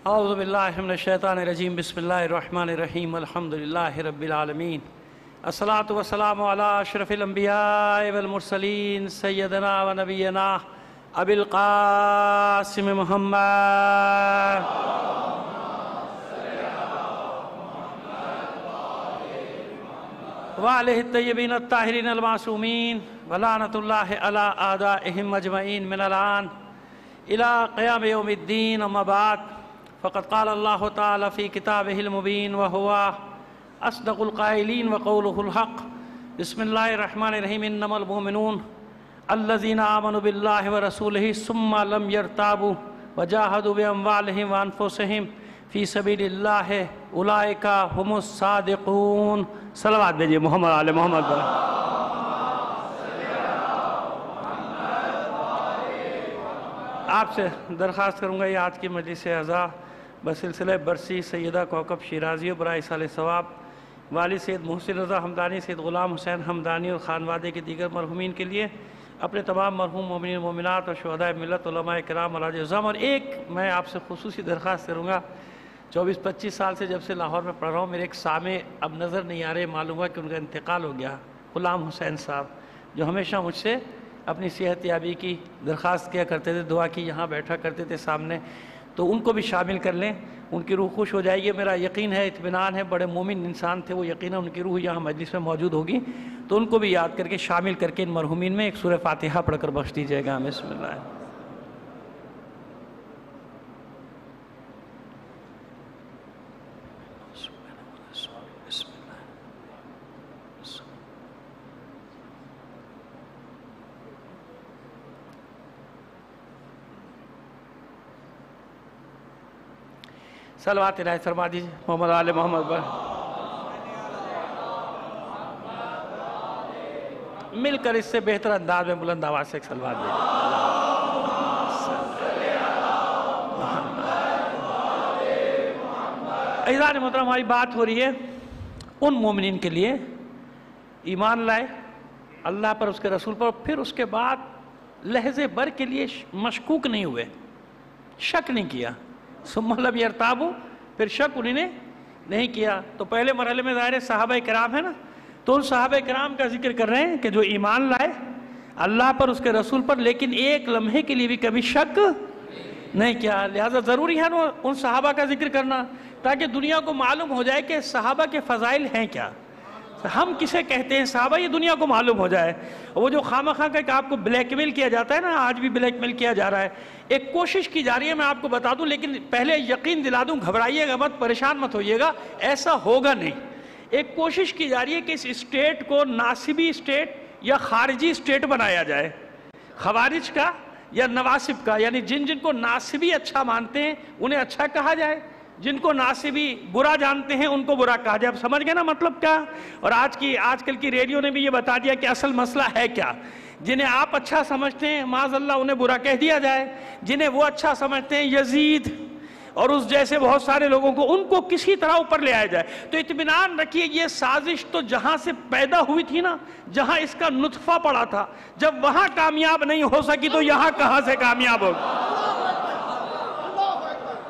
اعوذ باللہ من الشیطان الرجیم بسم اللہ الرحمن الرحیم الحمدللہ رب العالمین الصلاۃ والسلام علی اشرف الانبیاء والمرسلین سیدنا و نبینا ابی القاسم محمد وآلہ الطیبین الطاہرین المعصومین ولعنۃ اللہ علی اعدائہم اجمعین من الآن الى قیام یوم الدین اما بعد فقد قال اللہ تعالی فی کتابہ المبین وہو اصدق القائلین وقولہ الحق بسم اللہ الرحمن الرحیم انما المؤمنون الذین آمنوا باللہ ورسولہ ثم لم یرتابوا وجاہدوا باموالہم وانفسہم فی سبیل اللہ اولئک هم الصادقون۔ صلوات بھیجئے محمد آل محمد پر۔ آپ سے درخواست کروں گا یہ آج کی مجلس اعزاء بسلسلہ برسی سیدہ کوکب شیرازی برائے سال ثواب والد سید محسن رضا حمدانی، سید غلام حسین حمدانی اور خانوادے کے دیگر مرحومین کے لیے، اپنے تمام مرحوم مومنین مومنات اور شہداء ملت علماء کرام علاج عظام، اور ایک میں آپ سے خصوصی درخواست کروں گا، 24-25 سال سے جب سے لاہور میں پڑھ رہا ہوں، میرے ایک سامع اب نظر نہیں آ رہے، معلوم ہوا کہ ان کا انتقال ہو گیا، غلام حسین صاحب، جو ہمیشہ مجھ سے اپنی صحت یابی کی درخواست کیا کرتے تھے، دعا کی یہاں بیٹھا کرتے تھے سامنے، تو ان کو بھی شامل کر لیں، ان کی روح خوش ہو جائے گی، میرا یقین ہے، اطمینان ہے، بڑے مومن انسان تھے وہ، یقیناً ان کی روح یہاں مجلس میں موجود ہوگی، تو ان کو بھی یاد کر کے شامل کر کے ان مرحومین میں ایک سورہ فاتحہ پڑھ کر بخش دیجیے گا۔ بسم اللہ۔ صلوات الہی فرما دیجئے محمد آل محمد پر۔ مل کر اس سے بہتر انداز میں بلند آواز سے ایک صلوات دیجئے۔ عزیزان محترم، ہماری بات ہو رہی ہے ان مومنین کے لیے ایمان لائے اللہ پر، اس کے رسول پر، پھر اس کے بعد لحظے بھر کے لیے مشکوک نہیں ہوئے، شک نہیں کیا، ثم لم یرتابوا، پھر شک انہوں نے نہیں کیا۔ تو پہلے مرحلے میں ظاہر صحابہ کرام ہے نا، تو ان صحابہ کرام کا ذکر کر رہے ہیں کہ جو ایمان لائے اللہ پر، اس کے رسول پر، لیکن ایک لمحے کے لیے بھی کبھی شک نہیں کیا۔ لہذا ضروری ہے ان صحابہ کا ذکر کرنا تاکہ دنیا کو معلوم ہو جائے کہ صحابہ کے فضائل ہیں کیا، ہم کسے کہتے ہیں صحابہ، یہ دنیا کو معلوم ہو جائے۔ وہ جو خواہ کہ آپ کو بلیک میل کیا جاتا ہے نا، آج بھی بلیک میل کیا جا رہا ہے، ایک کوشش کی جا رہی ہے، میں آپ کو بتا دوں، لیکن پہلے یقین دلا دوں، گھبرائیے گا مت، پریشان مت ہوئیے گا، ایسا ہوگا نہیں۔ ایک کوشش کی جا رہی ہے کہ اس اسٹیٹ کو ناصبی اسٹیٹ یا خارجی اسٹیٹ بنایا جائے، خوارج کا یا نواصب کا، یعنی جن کو ناصبی اچھا مانتے ہیں انہیں اچھا کہا جائے، جن کو ناصبی برا جانتے ہیں ان کو برا کہا جائے۔ اب سمجھ گئے نا مطلب کیا؟ اور آج کل کی ریڈیو نے بھی یہ بتا دیا کہ اصل مسئلہ ہے کیا۔ جنہیں آپ اچھا سمجھتے ہیں معاذ اللہ انہیں برا کہہ دیا جائے، جنہیں وہ اچھا سمجھتے ہیں یزید اور اس جیسے بہت سارے لوگوں کو، ان کو کسی طرح اوپر لے آیا جائے۔ تو اطمینان رکھیے، یہ سازش تو جہاں سے پیدا ہوئی تھی نا، جہاں اس کا نطفہ پڑا تھا، جب وہاں کامیاب نہیں ہو سکی تو یہاں کہاں سے کامیاب ہوگی؟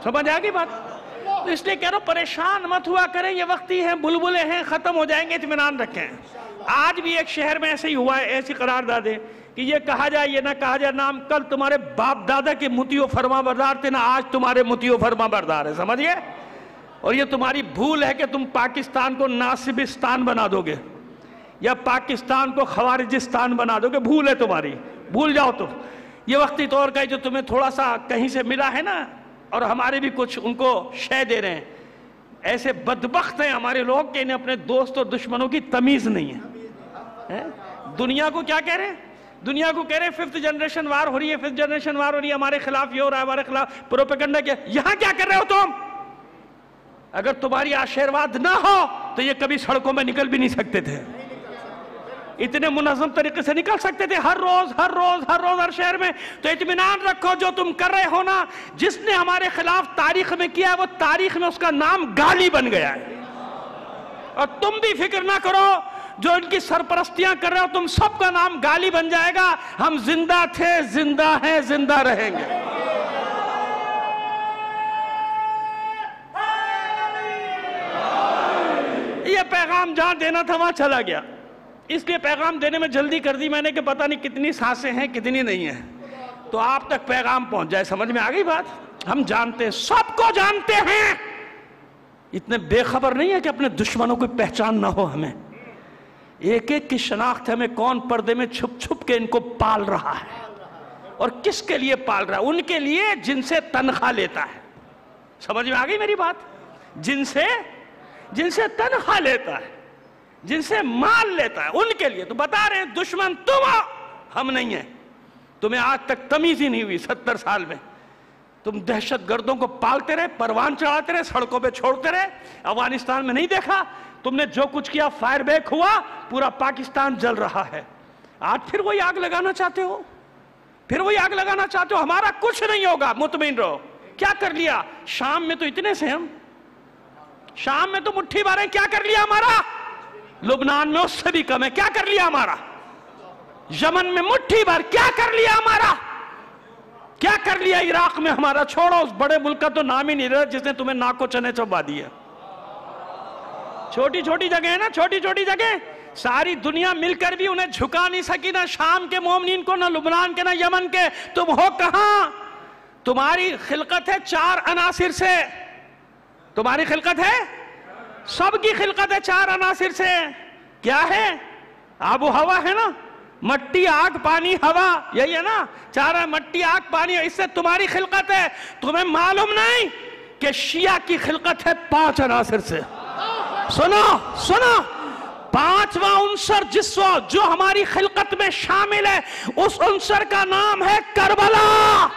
سمجھ آ گئی بات؟ تو اس لیے کہہ رہا ہوں پریشان مت ہوا کریں، یہ وقتی ہیں، بلبلے ہیں، ختم ہو جائیں گے، اطمینان رکھیں۔ آج بھی ایک شہر میں ایسے ہی ہوا ہے، ایسی قرارداد ہے کہ یہ کہا جائے یہ نہ کہا جائے، نام کل تمہارے باپ دادا کے مطیع و فرما بردار تھے نا، آج تمہارے مطیع و فرما بردار ہے، سمجھئے؟ اور یہ تمہاری بھول ہے کہ تم پاکستان کو ناصبستان بنا دو گے یا پاکستان کو خوارجستان بنا دو گے، بھول ہے تمہاری، بھول جاؤ تو۔ یہ وقتی طور کا جو تمہیں تھوڑا سا کہیں سے ملا ہے نا، اور ہمارے بھی کچھ ان کو شے دے رہے ہیں، ایسے بدبخت ہیں ہمارے لوگ کہ انہیں اپنے دوست اور دشمنوں کی تمیز نہیں ہے۔ دنیا کو کیا کہہ رہے ہیں؟ دنیا کو کہہ رہے ہیں 5th جنریشن وار ہو رہی ہے، 5th جنریشن وار ہو رہی ہے، ہمارے خلاف یہ ہو رہا ہے، ہمارے خلاف پروپیگنڈا کیا۔ یہاں کیا کر رہے ہو تم؟ اگر تمہاری آشیرواد نہ ہو تو یہ کبھی سڑکوں میں نکل بھی نہیں سکتے تھے، اتنے منظم طریقے سے نکل سکتے تھے، ہر روز ہر شہر میں۔ تو اطمینان رکھو جو تم کر رہے ہو نا، جس نے ہمارے خلاف تاریخ میں کیا ہے وہ تاریخ میں اس کا نام گالی بن گیا ہے۔ اور تم بھی فکر نہ کرو، جو ان کی سرپرستیاں کر رہے ہو تم سب کا نام گالی بن جائے گا۔ ہم زندہ تھے، زندہ ہیں، زندہ رہیں گے۔ پیغام جہاں دینا تھا وہاں چلا گیا. اس لیے پیغام دینے میں جلدی کر دی میں نے کہ پتہ نہیں کتنی سانسیں ہیں کتنی نہیں ہیں, تو آپ تک پیغام پہنچ جائے. سمجھ میں آ گئی بات؟ ہم جانتے ہیں, سب کو جانتے ہیں, اتنے بے خبر نہیں ہے کہ اپنے دشمنوں کو پہچان نہ ہو. ہمیں ایک ایک کی شناخت ہے, ہمیں کون پردے میں چھپ چھپ کے ان کو پال رہا ہے اور کس کے لیے پال رہا ہے. ان کے لیے جن سے تنخواہ لیتا ہے. سمجھ میں آ گئی میری بات؟ جن سے تنخواہ لیتا ہے, جن سے مال لیتا ہے, ان کے لیے. تو بتا رہے ہیں دشمن تم ہو, ہم نہیں ہیں. تمہیں آج تک تمیز ہی نہیں ہوئی 70 سال میں. تم دہشت گردوں کو پالتے رہے, پروان چڑھاتے رہے, سڑکوں پہ چھوڑتے رہے. افغانستان میں نہیں دیکھا تم نے جو کچھ کیا؟ فائر بیک ہوا, پورا پاکستان جل رہا ہے. آج پھر وہی آگ لگانا چاہتے ہو, پھر وہی آگ لگانا چاہتے ہو. ہمارا کچھ نہیں ہوگا, مطمئن رہو. کیا کر لیا شام میں؟ تو اتنے سے ہم شام میں تو مٹھی بھر ہیں. کیا کر لیا ہمارا؟ لبنان میں اس سے بھی کم ہے. کیا کر لیا ہمارا؟ یمن میں مٹھی بھر. کیا کر لیا ہمارا؟ کیا کر لیا عراق میں ہمارا؟ چھوڑو, اس بڑے ملک کا تو نام ہی نہیں رہا جس نے تمہیں ناک کو چنے چبا دی ہے. چھوٹی چھوٹی جگہ ہے نا, چھوٹی چھوٹی جگہ. ساری دنیا مل کر بھی انہیں جھکا نہیں سکی, نہ شام کے مومنین کو, نہ لبنان کے, نہ یمن کے. تم ہو کہاں؟ تمہاری خلقت ہے 4 عناصر سے. تمہاری خلقت ہے, سب کی خلقت ہے 4 عناصر سے. کیا ہے؟ آب و ہوا ہے نا, مٹی, آگ, پانی, ہوا, یہی ہے نا. 4 مٹی, آگ, پانی. اس سے تمہاری خلقت ہے. تمہیں معلوم نہیں کہ شیعہ کی خلقت ہے 5 عناصر سے. سنو سنو, 5واں عنصر جو ہماری خلقت میں شامل ہے, اس عنصر کا نام ہے کربلا.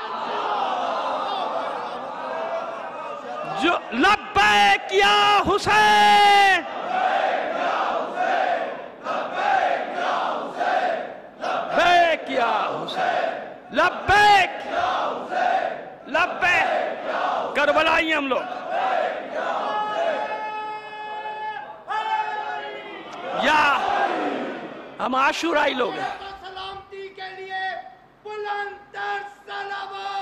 جو لبیک یا حسین, لبیک یا حسین, لبیک لبیک, کربلائی ہم لوگ. یا ہم عاشورائی لوگ ہیں. سلامتی کے لیے بلند تر صلوات.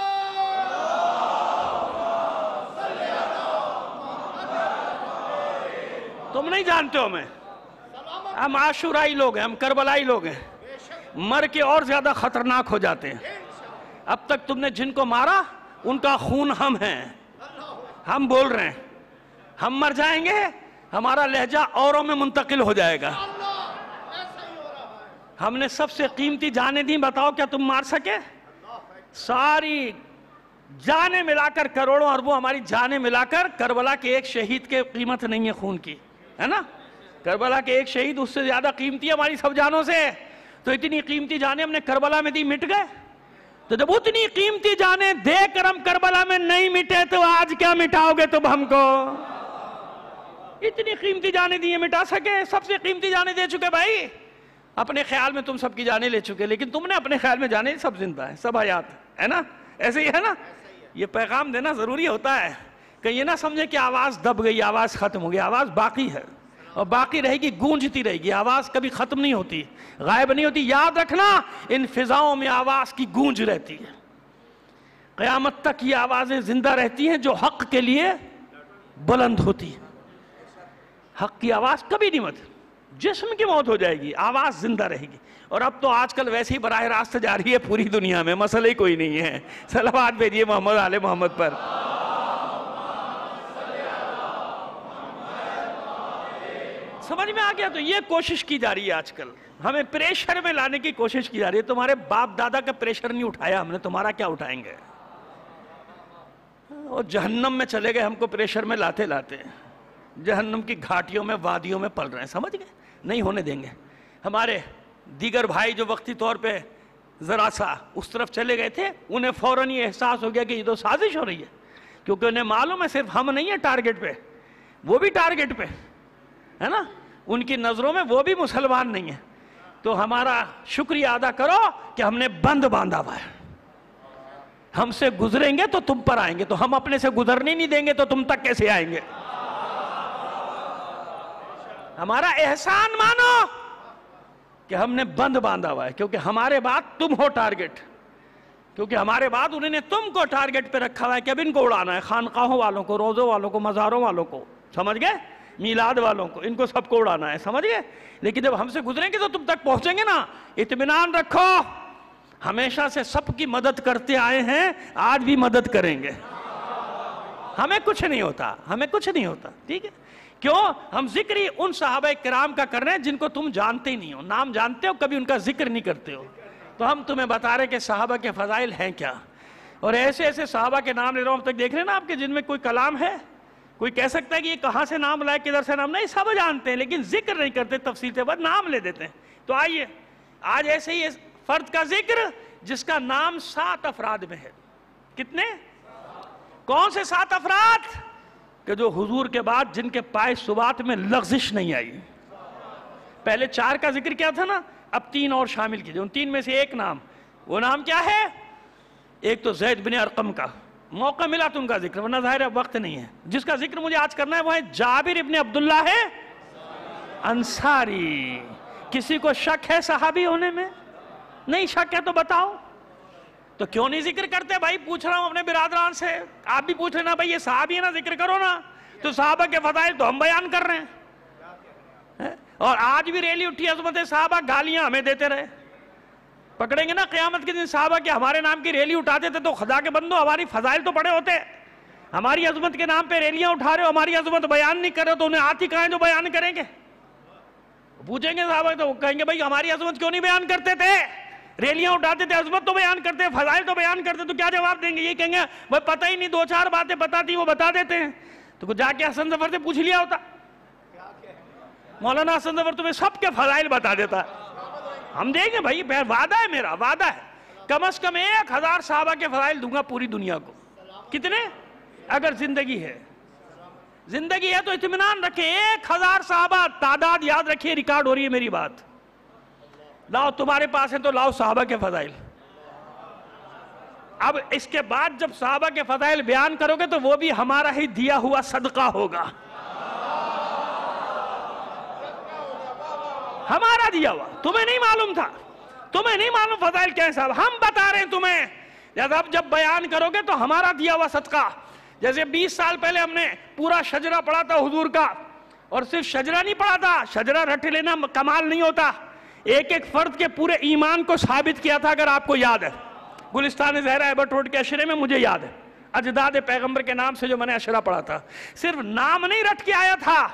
تم نہیں جانتے ہو میں, ہم عاشورائی لوگ ہیں, ہم کربلائی لوگ ہیں. مر کے اور زیادہ خطرناک ہو جاتے ہیں. اب تک تم نے جن کو مارا ان کا خون ہم ہیں. ہم بول رہے ہیں ہم مر جائیں گے, ہمارا لہجہ اوروں میں منتقل ہو جائے گا. ہم نے سب سے قیمتی جانیں دیں, بتاؤ کیا تم مار سکے؟ ساری جانیں ملا کر, کروڑوں اربوں ہماری جانیں ملا کر, کربلا کے ایک شہید کے قیمت نہیں ہے خون کی, ہے نا. کربلا کے ایک شہید اس سے زیادہ قیمتی ہے ہماری سب جانوں سے. تو اتنی قیمتی جانیں ہم نے کربلا میں دی, مٹ گئے. تو جب اتنی قیمتی جانیں دے کر ہم کربلا میں نہیں مٹے, تو آج کیا مٹاؤ گے تم ہم کو؟ اتنی قیمتی جانیں دی, مٹا سکے؟ سب سے قیمتی جانیں دے چکے بھائی. اپنے خیال میں تم سب کی جانیں لے چکے, لیکن تم نے اپنے خیال میں جانے سب زندہ ہیں, سب حیات ہے نا. ایسے ہی ہے نا. یہ پیغام دینا ضروری ہوتا ہے کہ یہ نہ سمجھے کہ آواز دب گئی, آواز ختم ہو گئی. آواز باقی ہے اور باقی رہے گی, گونجتی رہے گی. آواز کبھی ختم نہیں ہوتی, غائب نہیں ہوتی. یاد رکھنا, ان فضاؤں میں آواز کی گونج رہتی ہے. قیامت تک یہ آوازیں زندہ رہتی ہیں جو حق کے لیے بلند ہوتی ہیں. حق کی آواز کبھی نہیں مرتی. جسم کی موت ہو جائے گی, آواز زندہ رہے گی. اور اب تو آج کل ویسے ہی براہ راست جا رہی ہے پوری دنیا میں, مسئلہ ہی کوئی نہیں ہے. صلوات بھیجیے محمد آل محمد پر. سمجھ میں آ گیا؟ تو یہ کوشش کی جا رہی ہے آج کل, ہمیں پریشر میں لانے کی کوشش کی جا رہی ہے. تمہارے باپ دادا کا پریشر نہیں اٹھایا ہم نے, تمہارا کیا اٹھائیں گے؟ اور جہنم میں چلے گئے ہم کو پریشر میں لاتے لاتے. جہنم کی گھاٹیوں میں, وادیوں میں پل رہے ہیں. سمجھ گئے؟ نہیں ہونے دیں گے. ہمارے دیگر بھائی جو وقتی طور پہ ذرا سا اس طرف چلے گئے تھے, انہیں فوراً یہ احساس ہو گیا کہ یہ تو سازش ہو رہی ہے. کیونکہ انہیں معلوم ہے صرف ہم نہیں ہیں ٹارگٹ پہ, وہ بھی ٹارگٹ پہ ہے نا. ان کی نظروں میں وہ بھی مسلمان نہیں ہیں. تو ہمارا شکریہ ادا کرو کہ ہم نے بند باندھا ہوا ہے. ہم سے گزریں گے تو تم پر آئیں گے, تو ہم اپنے سے گزرنے نہیں دیں گے تو تم تک کیسے آئیں گے؟ ہمارا احسان مانو کہ ہم نے بند باندھا ہوا ہے, کیونکہ ہمارے بعد تم ہو ٹارگٹ. کیونکہ ہمارے بعد انہوں نے تم کو ٹارگٹ پہ رکھا ہوا ہے کہ اب ان کو اڑانا ہے, خانقاہوں والوں کو, روزوں والوں کو, مزاروں والوں کو. سمجھ گئے؟ میلاد والوں کو، ان کو سب کو اڑانا ہے، سمجھ گئے؟ لیکن جب ہم سے گزریں گے تو تم تک پہنچیں گے نا، اطمینان رکھو، ہمیشہ سے سب کی مدد کرتے آئے ہیں، آج بھی مدد کریں گے، ہمیں کچھ نہیں ہوتا، ہمیں کچھ نہیں ہوتا، ٹھیک ہے؟ کیوں؟ ہم ذکر ہی ان صحابہ کرام کا کر رہے ہیں جن کو تم جانتے ہی نہیں ہو، نام جانتے ہو کبھی ان کا ذکر نہیں کرتے ہو، تو ہم تمہیں بتا رہے کہ صحابہ کے فضائل ہیں کیا، اور ایسے ایسے صحابہ کے نام لے رہا ہوں، اب تک دیکھ رہے ہیں نا آپ کے جن میں کوئی کلام ہے، کوئی کہہ سکتا ہے کہ یہ کہاں سے نام لائے، کدھر سے نام، نہیں، سب جانتے ہیں لیکن ذکر نہیں کرتے تفصیل سے، بس نام لے دیتے ہیں۔ تو آئیے آج ایسے ہی فرد کا ذکر جس کا نام 7 افراد میں ہے، کتنے؟ کون سے 7 افراد؟ کہ جو حضور کے بعد جن کے پائے سبات میں لغزش نہیں آئی۔ پہلے 4 کا ذکر کیا تھا نا، اب 3 اور شامل کیجئے، ان 3 میں سے ایک نام، وہ نام کیا ہے؟ ایک تو زید بن ارقم کا، موقع ملا تو ان کا ذکر، ورنہ ظاہر اب وقت نہیں ہے۔ جس کا ذکر مجھے آج کرنا ہے وہ ہے جابر ابن عبداللہ ہے انصاری۔ کسی کو شک ہے صحابی ہونے میں؟ نہیں شک ہے تو بتاؤ، تو کیوں نہیں ذکر کرتے بھائی؟ پوچھ رہا ہوں اپنے برادران سے، آپ بھی پوچھ لینا بھائی یہ صحابی ہے نا، ذکر کرو نا، تو صحابہ کے فضائل تو ہم بیان کر رہے ہیں، اور آج بھی ریلی اٹھی عظمت صحابہ، گالیاں ہمیں دیتے رہے۔ پکڑیں گے نا قیامت کے دن صحابہ کے ہمارے نام کی ریلی اٹھاتے تھے تو خدا کے بندو ہماری فضائل تو بڑے ہوتے، ہماری عظمت کے نام پہ ریلیاں اٹھا رہے ہو، ہماری عظمت بیان نہیں کر رہے تو انہیں آتی کہاں جو بیان کریں گے؟ پوچھیں گے صحابہ تو کہیں گے بھائی ہماری عظمت کیوں نہیں بیان کرتے تھے؟ ریلیاں اٹھاتے تھے، عظمت تو بیان کرتے، فضائل تو بیان کرتے، تو کیا جواب دیں گے؟ یہ کہیں گے وہ پتہ ہی نہیں، 2-4 باتیں پتہ تھی وہ بتا دیتے ہیں، تو جا کے حسن ظفر سے پوچھ لیا ہوتا، مولانا حسن ظفر تمہیں سب کے فضائل بتا دیتا ہے۔ ہم دیں گے بھائی، وعدہ ہے میرا، وعدہ ہے، کم از کم 1000 صحابہ کے فضائل دوں گا پوری دنیا کو۔ کتنے؟ اگر زندگی ہے، زندگی ہے تو اطمینان رکھیں، 1000 صحابہ، تعداد یاد رکھیں، ریکارڈ ہو رہی ہے میری بات۔ لاؤ تمہارے پاس ہے تو لاؤ صحابہ کے فضائل۔ اب اس کے بعد جب صحابہ کے فضائل بیان کرو گے تو وہ بھی ہمارا ہی دیا ہوا صدقہ ہوگا، ہمارا دیا ہوا، تمہیں نہیں معلوم تھا، تمہیں نہیں معلوم فضائل کیا ہے صاحب، ہم بتا رہے ہیں تمہیں، جب بیان کرو گے تو ہمارا دیا ہوا صدقہ۔ جیسے 20 سال پہلے ہم نے پورا شجرہ پڑھا تھا حضور کا، اور صرف شجرہ نہیں پڑھا تھا، شجرہ رٹ لینا کمال نہیں ہوتا، ایک ایک فرد کے پورے ایمان کو ثابت کیا تھا، اگر آپ کو یاد ہے گلستان زہرا ایبٹ روڈ کے اشرے میں، مجھے یاد ہے اجداد پیغمبر کے نام سے جو میں نے اشرہ پڑھا تھا، صرف نام نہیں رٹ کے آیا تھا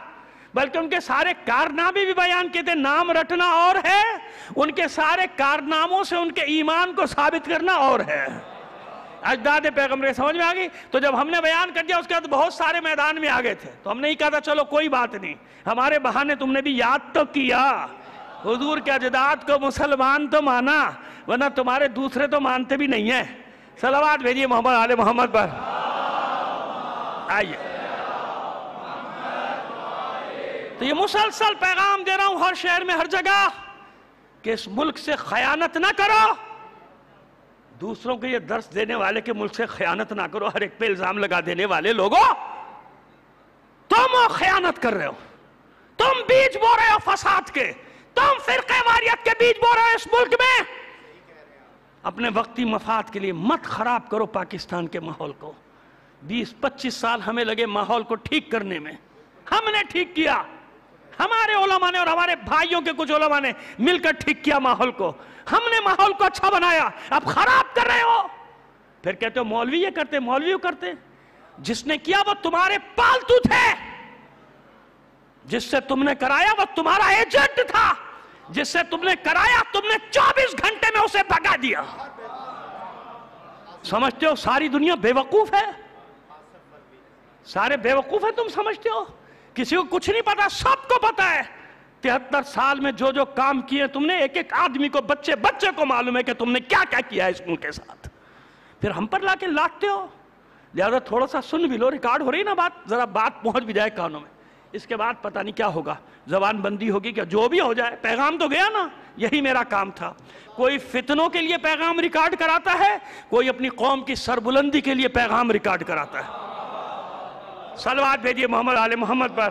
بلکہ ان کے سارے کارنامے بھی بیان کیے تھے۔ نام رٹنا اور ہے، ان کے سارے کارناموں سے ان کے ایمان کو ثابت کرنا اور ہے۔ اجداد پیغمبر سمجھ میں آگئی؟ تو جب ہم نے بیان کر دیا اس کے بعد بہت سارے میدان میں آگئے تھے، تو ہم نے ہی کہا تھا چلو کوئی بات نہیں، ہمارے بہانے تم نے بھی یاد تو کیا، حضور کے اجداد کو مسلمان تو مانا، ورنہ تمہارے دوسرے تو مانتے بھی نہیں ہیں۔ صلوات بھیجئے محمد آل محمد پر۔ آئیے، تو یہ مسلسل پیغام دے رہا ہوں ہر شہر میں، ہر جگہ، کہ اس ملک سے خیانت نہ کرو، دوسروں کو یہ درس دینے والے کہ ملک سے خیانت نہ کرو، ہر ایک پہ الزام لگا دینے والے لوگوں، تم خیانت کر رہے ہو، تم بیج بو رہے ہو فساد کے، تم فرقہ واریت کے بیج بو رہے ہو اس ملک میں۔ اپنے وقتی مفاد کے لیے مت خراب کرو پاکستان کے ماحول کو۔ 20-25 سال ہمیں لگے ماحول کو ٹھیک کرنے میں، ہم نے ٹھیک کیا، ہمارے علماء نے اور ہمارے بھائیوں کے کچھ علماء نے مل کر ٹھیک کیا ماحول کو، ہم نے ماحول کو اچھا بنایا، اب خراب کر رہے ہو، پھر کہتے ہو مولوی یہ کرتے، مولوی وہ کرتے۔ جس نے کیا وہ تمہارے پالتو تھے، جس سے تم نے کرایا وہ تمہارا ایجنٹ تھا، جس سے تم نے کرایا تم نے 24 گھنٹے میں اسے بھگا دیا۔ سمجھتے ہو ساری دنیا بے وقوف ہے؟ سارے بے وقوف ہیں تم سمجھتے ہو؟ کسی کو کچھ نہیں پتا، سب کو پتا ہے۔ 73 سال میں جو جو کام کیے تم نے، ایک ایک آدمی کو، بچے بچے کو معلوم ہے کہ تم نے کیا کیا کیا ہے اس ملک کے ساتھ، پھر ہم پر لا کے لاٹتے ہو۔ لہذا تھوڑا سا سن بھی لو، ریکارڈ ہو رہی نا بات، ذرا بات پہنچ بھی جائے کانوں میں، اس کے بعد پتہ نہیں کیا ہوگا، زبان بندی ہوگی کیا، جو بھی ہو جائے، پیغام تو گیا نا، یہی میرا کام تھا۔ کوئی فتنوں کے لیے پیغام ریکارڈ کراتا ہے، کوئی اپنی قوم کی سربلندی کے لیے پیغام ریکارڈ کراتا ہے۔ صلوات بھیجئے محمد آل محمد پر۔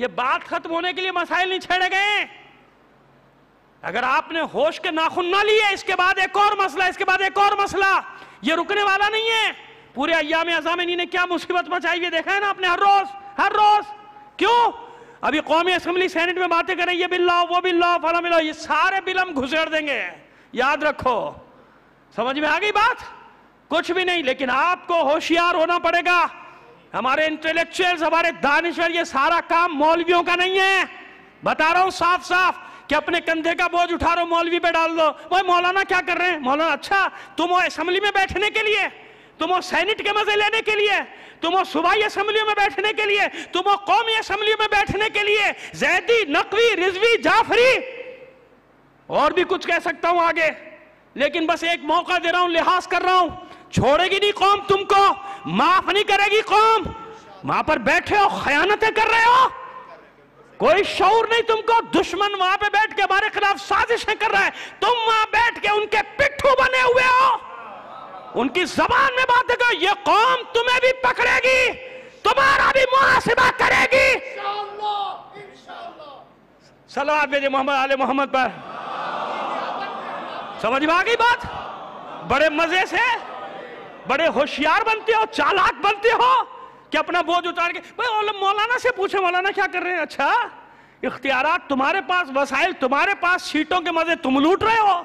یہ بات ختم ہونے کے لیے مسائل نہیں چھیڑے گئے. اگر آپ نے ہوش کے ناخن نہ لیے اس کے بعد ایک اور مسئلہ, اس کے بعد ایک اور مسئلہ, یہ رکنے والا نہیں ہے. پورے ایام اعظام نے کیا مصیبت مچائی ہوئی دیکھا ہے نا آپ نے, ہر روز. کیوں؟ ابھی قومی اسمبلی سینٹ میں باتیں کریں, یہ بل لاؤ, وہ بل لاؤ, فلاں بل لاؤ, یہ سارے بل ہم گھسیڑ دیں گے. یاد رکھو. سمجھ میں آ گئی بات؟ کچھ بھی نہیں, لیکن آپ کو ہوشیار ہونا پڑے گا. ہمارے انٹلیکچوئلز, ہمارے دانشور, یہ سارا کام مولویوں کا نہیں ہے. بتا رہا ہوں صاف صاف کہ اپنے کندھے کا بوجھ اٹھا رہا ہو مولوی پہ ڈال دو. وہ مولانا کیا کر رہے ہیں؟ مولانا اچھا تم وہ اسمبلی میں بیٹھنے کے لیے, تم وہ سینٹ کے مزے لینے کے لیے, تم وہ صوبائی اسمبلیوں میں بیٹھنے کے لیے, تم وہ قومی اسمبلیوں میں بیٹھنے کے لیے, زیدی, نقوی, رضوی, جعفری, اور بھی کچھ کہہ سکتا ہوں آگے, لیکن بس ایک موقع دے رہا ہوں, لحاظ کر رہا ہوں. چھوڑے گی نہیں قوم تم کو, معاف نہیں کرے گی قوم. وہاں پر بیٹھے ہو, خیانتیں کر رہے ہو, کوئی شعور نہیں تم کو. دشمن وہاں پہ بیٹھ کے ہمارے خلاف سازشیں کر رہا ہے, تم وہاں بیٹھ کے ان کے پٹھو بنے ہوئے ہو, ان کی زبان میں باتیں کرو. یہ قوم تمہیں بھی پکڑے گی, تمہارا بھی محاسبہ کرے گی. صلوات بھیجئے محمد آل محمد پر. سمجھ میں آ گئی بات؟ بڑے مزے سے بڑے ہوشیار بنتے ہو, چالاک بنتے ہو کہ اپنا بوجھ اتار کے. مولانا سے پوچھے مولانا کیا کر رہے ہیں. اچھا اختیارات تمہارے پاس, وسائل تمہارے پاس, سیٹوں کے مزے تم لوٹ رہے ہو,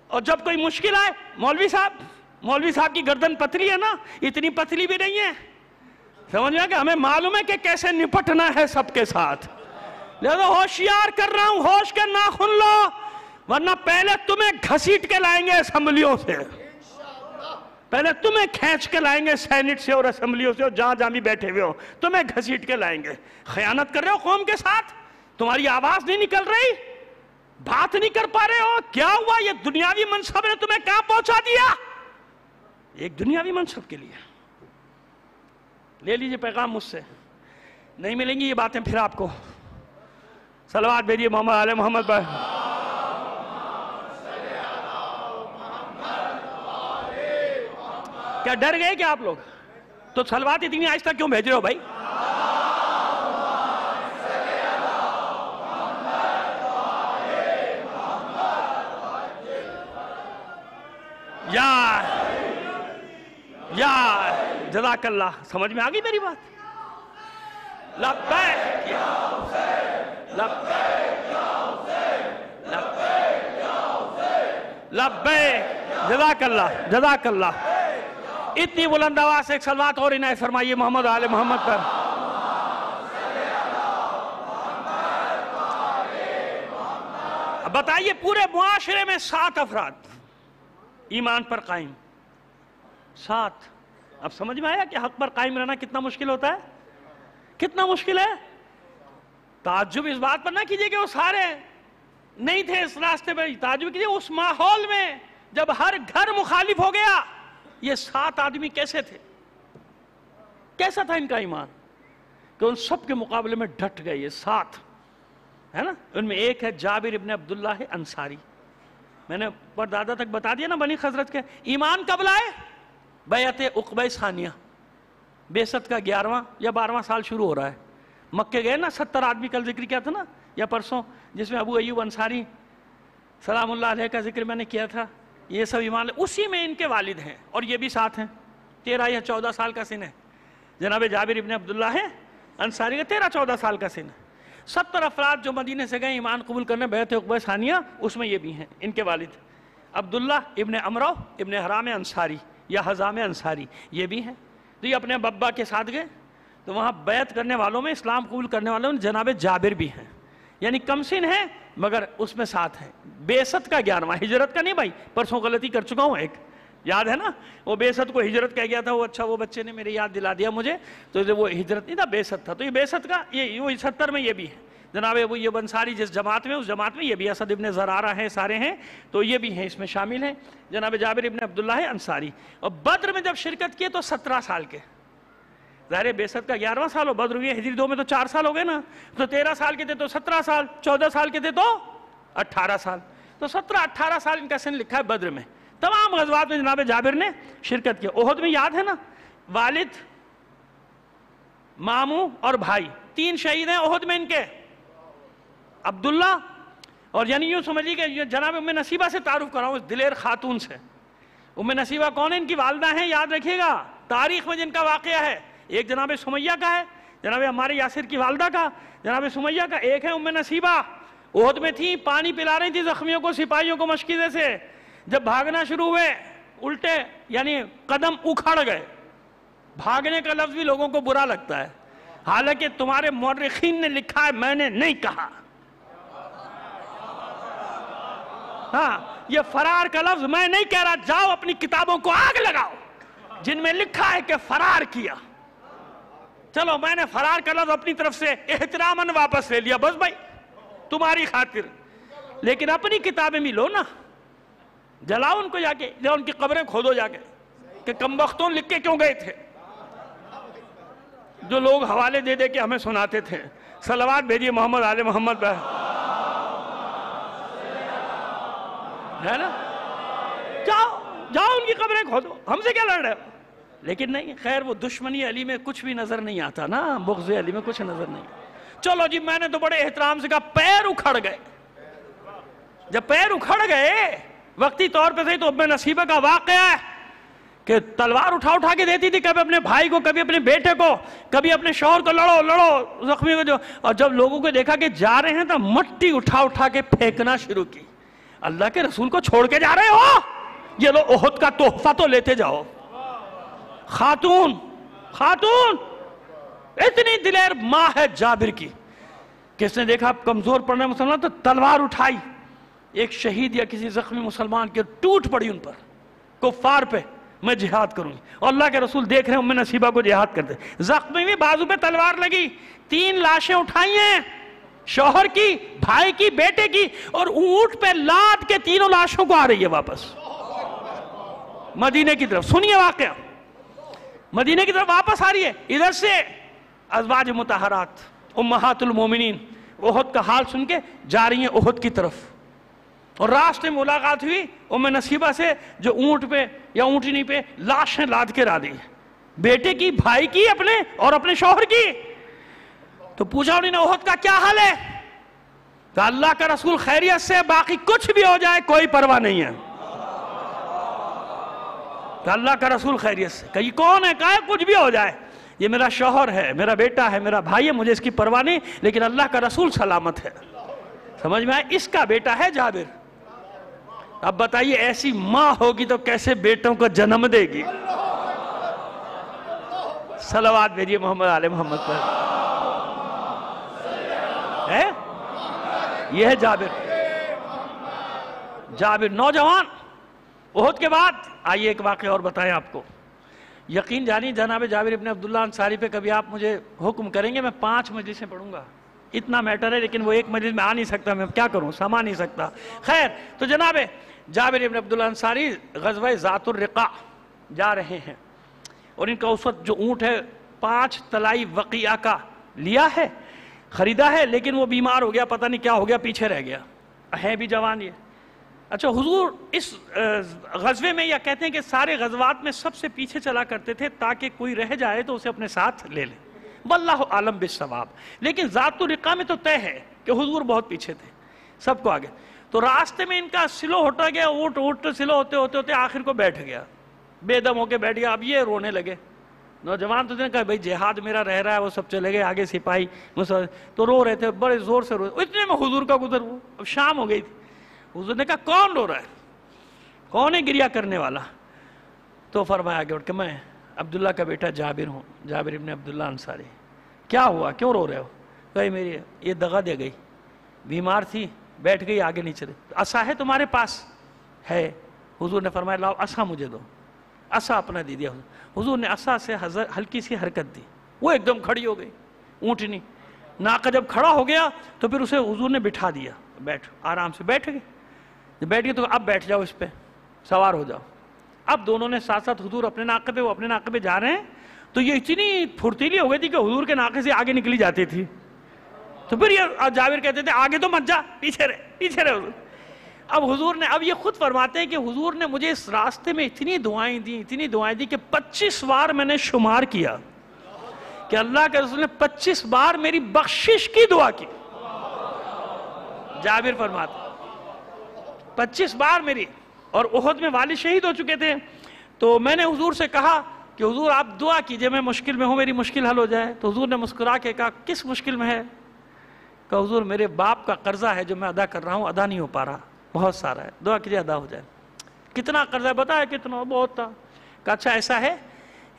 اور جب کوئی مشکل آئے, مولوی صاحب کی گردن پتلی ہے نا, اتنی پتلی بھی نہیں ہے. سمجھ میں کہ ہمیں معلوم ہے کہ کیسے نپٹنا ہے سب کے ساتھ. لہذا ہوشیار کر رہا ہوں, ہوش کے ناخن لو, ورنہ پہلے تمہیں گھسیٹ کے لائیں گے اسمبلیوں سے, پہلے تمہیں کھینچ کے لائیں گے سینٹ سے اور اسمبلیوں سے, اور جہاں جہاں بھی بیٹھے ہوئے ہو تمہیں گھسیٹ کے لائیں گے. خیانت کر رہے ہو قوم کے ساتھ, تمہاری آواز نہیں نکل رہی, بات نہیں کر پا رہے ہو. کیا ہوا؟ یہ دنیاوی منصب نے تمہیں کہاں پہنچا دیا؟ ایک دنیاوی منصب کے لیے. لے لیجئے پیغام مجھ سے, نہیں ملیں گی یہ باتیں پھر آپ کو. صلوات بھیجئے محمد آل محمد پر. کیا ڈر گئے کیا آپ لوگ؟ تو صلوات اتنی آہستہ کیوں بھیج رہے ہو بھائی؟ یا جزاک اللہ. سمجھ میں آگئی میری بات؟ لبیک یا حسین, لبیک یا حسین, لبیک یا حسین, لبیک. جزاک اللہ, جزاک اللہ. اتنی بلند آواز سے ایک صلوات اور عنایت فرمائیے محمد آل محمد پر. اب بتائیے, پورے معاشرے میں 7 افراد ایمان پر قائم, 7. اب سمجھ میں آیا کہ حق پر قائم رہنا کتنا مشکل ہوتا ہے, کتنا مشکل ہے. تعجب اس بات پر نہ کیجئے کہ وہ سارے نہیں تھے اس راستے پر, تعجب کیجئے اس ماحول میں جب ہر گھر مخالف ہو گیا, یہ 7 آدمی کیسے تھے, کیسا تھا ان کا ایمان کہ ان سب کے مقابلے میں ڈٹ گئے. یہ 7 ہے نا, ان میں ایک ہے جابر ابن عبداللہ انصاری. میں نے پردادا تک بتا دیا نا بنی خزرج کے. ایمان کب لائے؟ بیعت عقبہ ثانیہ, بعثت کا 11واں یا 12واں سال شروع ہو رہا ہے. مکے گئے نا 70 آدمی, کل ذکر کیا تھا نا یا پرسوں, جس میں ابو ایوب انصاری سلام اللہ علیہ کا ذکر میں نے کیا تھا. یہ سب ایمان لے, اسی میں ان کے والد ہیں, اور یہ بھی ساتھ ہیں. 13 یا 14 سال کا سن ہے جناب جابر ابن عبداللہ ہے انصاری کا, 13-14 سال کا سن ہے. 70 افراد جو مدینے سے گئے ایمان قبول کرنے بیعت عقبہ ثانیہ, اس میں یہ بھی ہیں ان کے والد عبداللہ ابن عمرو ابن حرام انصاری یا حزام انصاری, یہ بھی ہیں. تو یہ اپنے بابا کے ساتھ گئے, تو وہاں بیعت کرنے والوں میں, اسلام قبول کرنے والوں میں جناب جابر بھی ہیں, یعنی کم سن ہیں مگر اس میں ساتھ ہیں. بعثت کا 11واں, ہجرت کا نہیں بھائی, پرسوں غلطی کر چکا ہوں ایک, یاد ہے نا, وہ بعثت کو ہجرت کہہ گیا تھا. وہ اچھا وہ بچے نے میرے یاد دلا دیا مجھے, تو وہ ہجرت نہیں تھا, بعثت تھا. تو یہ بعثت کا یہ 70 میں یہ بھی ہے جناب ابو ایوب انصاری جس جماعت میں, اس جماعت میں یہ بھی اسد ابن زرارہ ہیں, سارے ہیں, تو یہ بھی ہیں اس میں شامل ہیں. جناب جابر ابن عبداللہ انصاری. اور بدر میں جب شرکت کیے تو 17 سال کے, ظاہر بعثت کا 11واں سال ہو, بدر ہوئی ہجری 2 میں تو 4 سال ہو گئے نا, تو 13 سال کے تھے تو 17 سال, 14 سال کے تھے تو 18 سال, تو 17-18 سال ان کا سن لکھا ہے بدر میں. تمام غزوات میں جناب جابر نے شرکت کی. احد میں یاد ہے نا, والد, ماموں اور بھائی 3 شہید ہیں احد میں ان کے، عبداللہ، اور یعنی یوں سمجھیے کہ جناب ام نصیبہ سے تعارف کراؤں اس دلیر خاتون سے۔ ام نصیبہ کون ہے؟ ان کی والدہ ہیں، یاد رکھیے گا تاریخ میں جن کا واقعہ ہے، ایک جناب سمیہ کا ہے، جناب ہمارے یاسر کی والدہ کا، جناب سمیہ کا، ایک ہے ام نصیبہ، احد میں تھی، پانی پلا رہی تھی زخمیوں کو، سپاہیوں کو مشکیزے سے، جب بھاگنا شروع ہوئے الٹے یعنی قدم اکھڑ گئے۔ بھاگنے کا لفظ بھی لوگوں کو برا لگتا ہے، حالانکہ تمہارے مورخین نے لکھا ہے، میں نے نہیں کہا۔ ہاں، یہ فرار کا لفظ میں نہیں کہہ رہا، جاؤ اپنی کتابوں کو آگ لگاؤ جن میں لکھا ہے کہ فرار کیا۔ چلو میں نے فرار کا لفظ اپنی طرف سے احتراماً واپس لے لیا، بس بھائی تمہاری خاطر، لیکن اپنی کتابیں بھی لو نا، جلاؤ ان کو جا کے، یا ان کی قبریں کھودو جا کے کہ کم بختوں لکھ کے کیوں گئے تھے، جو لوگ حوالے دے دے کے ہمیں سناتے تھے۔ صلوات بھیجیے محمد آل محمد پہ، ہے نا؟ جاؤ ان کی قبریں کھودو، ہم سے کیا لڑ رہے ہو؟ لیکن نہیں، خیر وہ دشمنی علی میں کچھ بھی نظر نہیں آتا نا، بغض علی میں کچھ نظر نہیں۔ چلو جی، میں نے تو بڑے احترام سے کہا، پیر اکھڑ گئے۔ جب پیر اکھڑ گئے وقتی طور پہ صحیح، تو ام نصیبہ کا واقعہ ہے کہ تلوار اٹھا کے دیتی تھی، کبھی اپنے بھائی کو، کبھی اپنے بیٹے کو، کبھی اپنے شوہر کو، لڑو زخمی کو جو، اور جب لوگوں کو دیکھا کہ جا رہے ہیں تو مٹی اٹھا کے پھینکنا شروع کی۔ اللہ کے رسول کو چھوڑ کے جا رہے ہو؟ یہ لو احد کا تحفہ تو لیتے جاؤ۔ خاتون اتنی دلیر ماں ہے جابر کی، کس نے دیکھا کمزور پڑنے مسلمان تو تلوار اٹھائی، ایک شہید یا کسی زخمی مسلمان کے ٹوٹ پڑی ان پر، کفار پہ، میں جہاد کروں گی۔ اور اللہ کے رسول دیکھ رہے ہیں ام نصیبہ کو جہاد کرتے، زخمی بھی، بازو پہ تلوار لگی، 3 لاشیں اٹھائی ہیں، شوہر کی، بھائی کی، بیٹے کی، اور اونٹ پہ لاد کے 3 لاشوں کو آ رہی ہے واپس مدینے کی طرف۔ سنیے واقعہ، مدینے کی طرف واپس آ رہی ہے، ادھر سے ازواج مطہرات امہات المومنین احد کا حال سن کے جا رہی ہیں احد کی طرف، اور راستے میں ملاقات ہوئی ام نصیبہ سے، جو اونٹ پہ یا اونٹنی پہ لاشیں لاد کے لا دی، بیٹے کی، بھائی کی، اپنے اور اپنے شوہر کی۔ تو پوچھا انہوں نے احد کا کیا حال ہے؟ کہا اللہ کا رسول خیریت سے، باقی کچھ بھی ہو جائے کوئی پرواہ نہیں ہے۔ کہا اللہ کا رسول خیریت سے۔ کہا یہ کون ہے؟ کہا کچھ بھی ہو جائے، یہ میرا شوہر ہے، میرا بیٹا ہے، میرا بھائی ہے، مجھے اس کی پرواہ نہیں، لیکن اللہ کا رسول سلامت ہے۔ سمجھ میں آئے؟ اس کا بیٹا ہے جابر۔ اب بتائیے ایسی ماں ہوگی تو کیسے بیٹوں کو جنم دے گی؟ صلوات بھیجیے محمد آل محمد پر۔ یہ ہے جابر نوجوان۔ احد کے بعد آئیے ایک واقعہ اور بتائیں آپ کو، یقین جانی جناب جابر ابن عبداللہ انصاری پہ کبھی آپ مجھے حکم کریں گے، میں 5 مجلسیں پڑھوں گا، اتنا میٹر ہے، لیکن وہ ایک مجلس میں آ نہیں سکتا، میں کیا کروں، سما نہیں سکتا۔ خیر، تو جناب جابر ابن عبداللہ انصاری غزوہ ذات الرقاع جا رہے ہیں، اور ان کا اس وقت جو اونٹ ہے 5 طلائی وقیعہ کا لیا ہے، خریدا ہے، لیکن وہ بیمار ہو گیا، پتہ نہیں کیا ہو گیا، پیچھے رہ گیا، ہے بھی جوان یہ۔ اچھا، حضور اس غزوے میں، یا کہتے ہیں کہ سارے غزوات میں سب سے پیچھے چلا کرتے تھے تاکہ کوئی رہ جائے تو اسے اپنے ساتھ لے لے، واللہ عالم بالصواب۔ لیکن ذات الرقاع میں تو طے ہے کہ حضور بہت پیچھے تھے، سب کو آگے۔ تو راستے میں ان کا سلو ہوتا گیا، اونٹ سلو ہوتے آخر کو بیٹھ گیا، بے دم ہو کے بیٹھ گیا۔ اب یہ رونے لگے، نوجوان تو نے کہا بھائی جہاد میرا رہ رہا ہے، وہ سب چلے گئے آگے، سپاہی تو رو رہے تھے، بڑے زور سے رو رہے، اتنے میں حضور کا گزر ہوا۔ اب شام ہو گئی تھی، حضور نے کہا کون رو رہا ہے، کون ہے گریہ کرنے والا؟ تو فرمایا آگے اٹھ کے میں عبداللہ کا بیٹا جابر ہوں، جابر ابن عبداللہ انصاری۔ کیا ہوا، کیوں رو رہے ہو؟ کہا میری یہ دغا دے گئی، بیمار تھی، بیٹھ گئی، آگے نہیں چلے۔ عصا ہے تمہارے پاس؟ ہے۔ حضور نے فرمایا لاؤ عصا مجھے دو، عصا اپنا دے دیا۔ حضور نے عصا سے ہلکی سی حرکت دی، وہ ایک دم کھڑی ہو گئی اونٹنی۔ ناقہ جب کھڑا ہو گیا تو پھر اسے حضور نے بٹھا دیا، بیٹھ، آرام سے بیٹھ گئے۔ بیٹھ گئے تو اب بیٹھ جاؤ، اس پہ سوار ہو جاؤ۔ اب دونوں نے ساتھ ساتھ، حضور اپنے ناقے پہ، وہ اپنے ناقے پہ جا رہے ہیں، تو یہ اتنی پھرتیلی ہو گئی تھی کہ حضور کے ناقے سے آگے نکلی جاتی تھی۔ تو پھر یہ جابر کہتے تھے آگے تو مت جا، پیچھے رہے حضور۔ اب حضور نے، اب یہ خود فرماتے ہیں کہ حضور نے مجھے اس راستے میں اتنی دعائیں دی کہ 25 بار میں نے شمار کیا کہ اللہ کے رسول نے 25 بار میری بخشش کی دعا کی. جابر فرماتے 25 بار میری. اور احد میں والد شہید ہو چکے تھے, تو میں نے حضور سے کہا کہ حضور آپ دعا کیجئے, میں مشکل میں ہوں, میری مشکل حل ہو جائے. تو حضور نے مسکرا کے کہا کس مشکل میں ہے؟ کہ حضور میرے باپ کا قرضہ ہے جو میں ادا کر رہا ہوں, ادا نہیں ہو پا رہا, بہت سارا ہے, دعا کیجئے ادا ہو جائے. کتنا قرضہ ہے بتایا؟ کتنا؟ بہت تھا. کہا اچھا ایسا ہے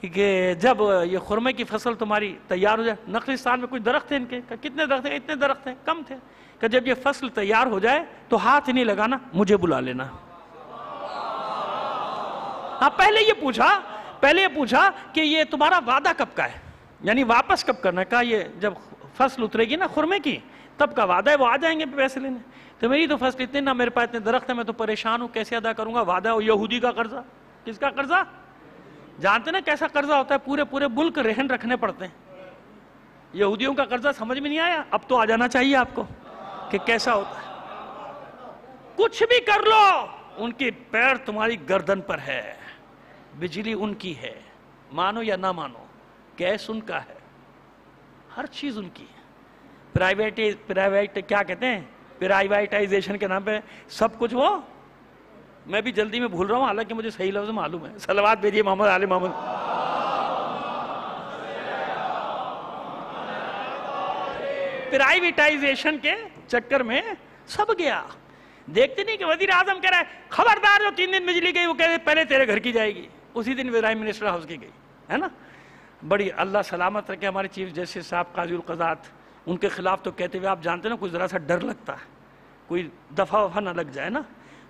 کہ جب یہ خرمے کی فصل تمہاری تیار ہو جائے, نخلستان میں کچھ درخت ہیں ان کے, کہ کتنے درخت ہیں؟ اتنے درخت ہیں, کم تھے. کہ جب یہ فصل تیار ہو جائے تو ہاتھ نہیں لگانا, مجھے بلا لینا. ہاں پہلے یہ پوچھا کہ یہ تمہارا وعدہ کب کا ہے, یعنی واپس کب کرنا ہے؟ کہا یہ جب فصل اترے گی نا خرمے کی تب کا وعدہ ہے, وہ آ جائیں گے پیسے لینے. تو میری تو فصل اتنے, نہ میرے پاس اتنے درخت ہیں, میں تو پریشان ہوں, کیسے ادا کروں گا؟ وعدہ ہے یہودی کا قرضہ. کس کا قرضہ؟ جانتے نا کیسا قرضہ ہوتا ہے؟ پورے ملک رہن رکھنے پڑتے ہیں. یہودیوں کا قرضہ سمجھ میں نہیں آیا؟ اب تو آ جانا چاہیے آپ کو کہ کیسا ہوتا ہے. کچھ بھی کر لو, ان کی پیر تمہاری گردن پر ہے, بجلی ان کی ہے, مانو یا نہ مانو, گیس ان کا ہے, ہر چیز ان کی ہے. پرائیویٹ کیا کہتے ہیں, پرائیویٹائزیشن کے نام پہ سب کچھ وہ. میں بھی جلدی میں بھول رہا ہوں, حالانکہ مجھے صحیح لفظ معلوم ہے. صلوات بھیجیے محمد آل محمد. پرائیویٹائزیشن کے چکر میں سب گیا. دیکھتے نہیں کہ وزیر اعظم کہہ رہا ہے خبردار جو 3 دن بجلی گئی وہ کہہ رہے پہلے تیرے گھر کی جائے گی, اسی دن پرائم منسٹر ہاؤس کی گئی, ہے نا. بڑی اللہ سلامت رکھے ہمارے چیف جسٹس صاحب قاضی القضات, ان کے خلاف تو کہتے ہوئے آپ جانتے ہیں نا کچھ ذرا سا ڈر لگتا ہے, کوئی دفعہ نہ لگ جائے نا.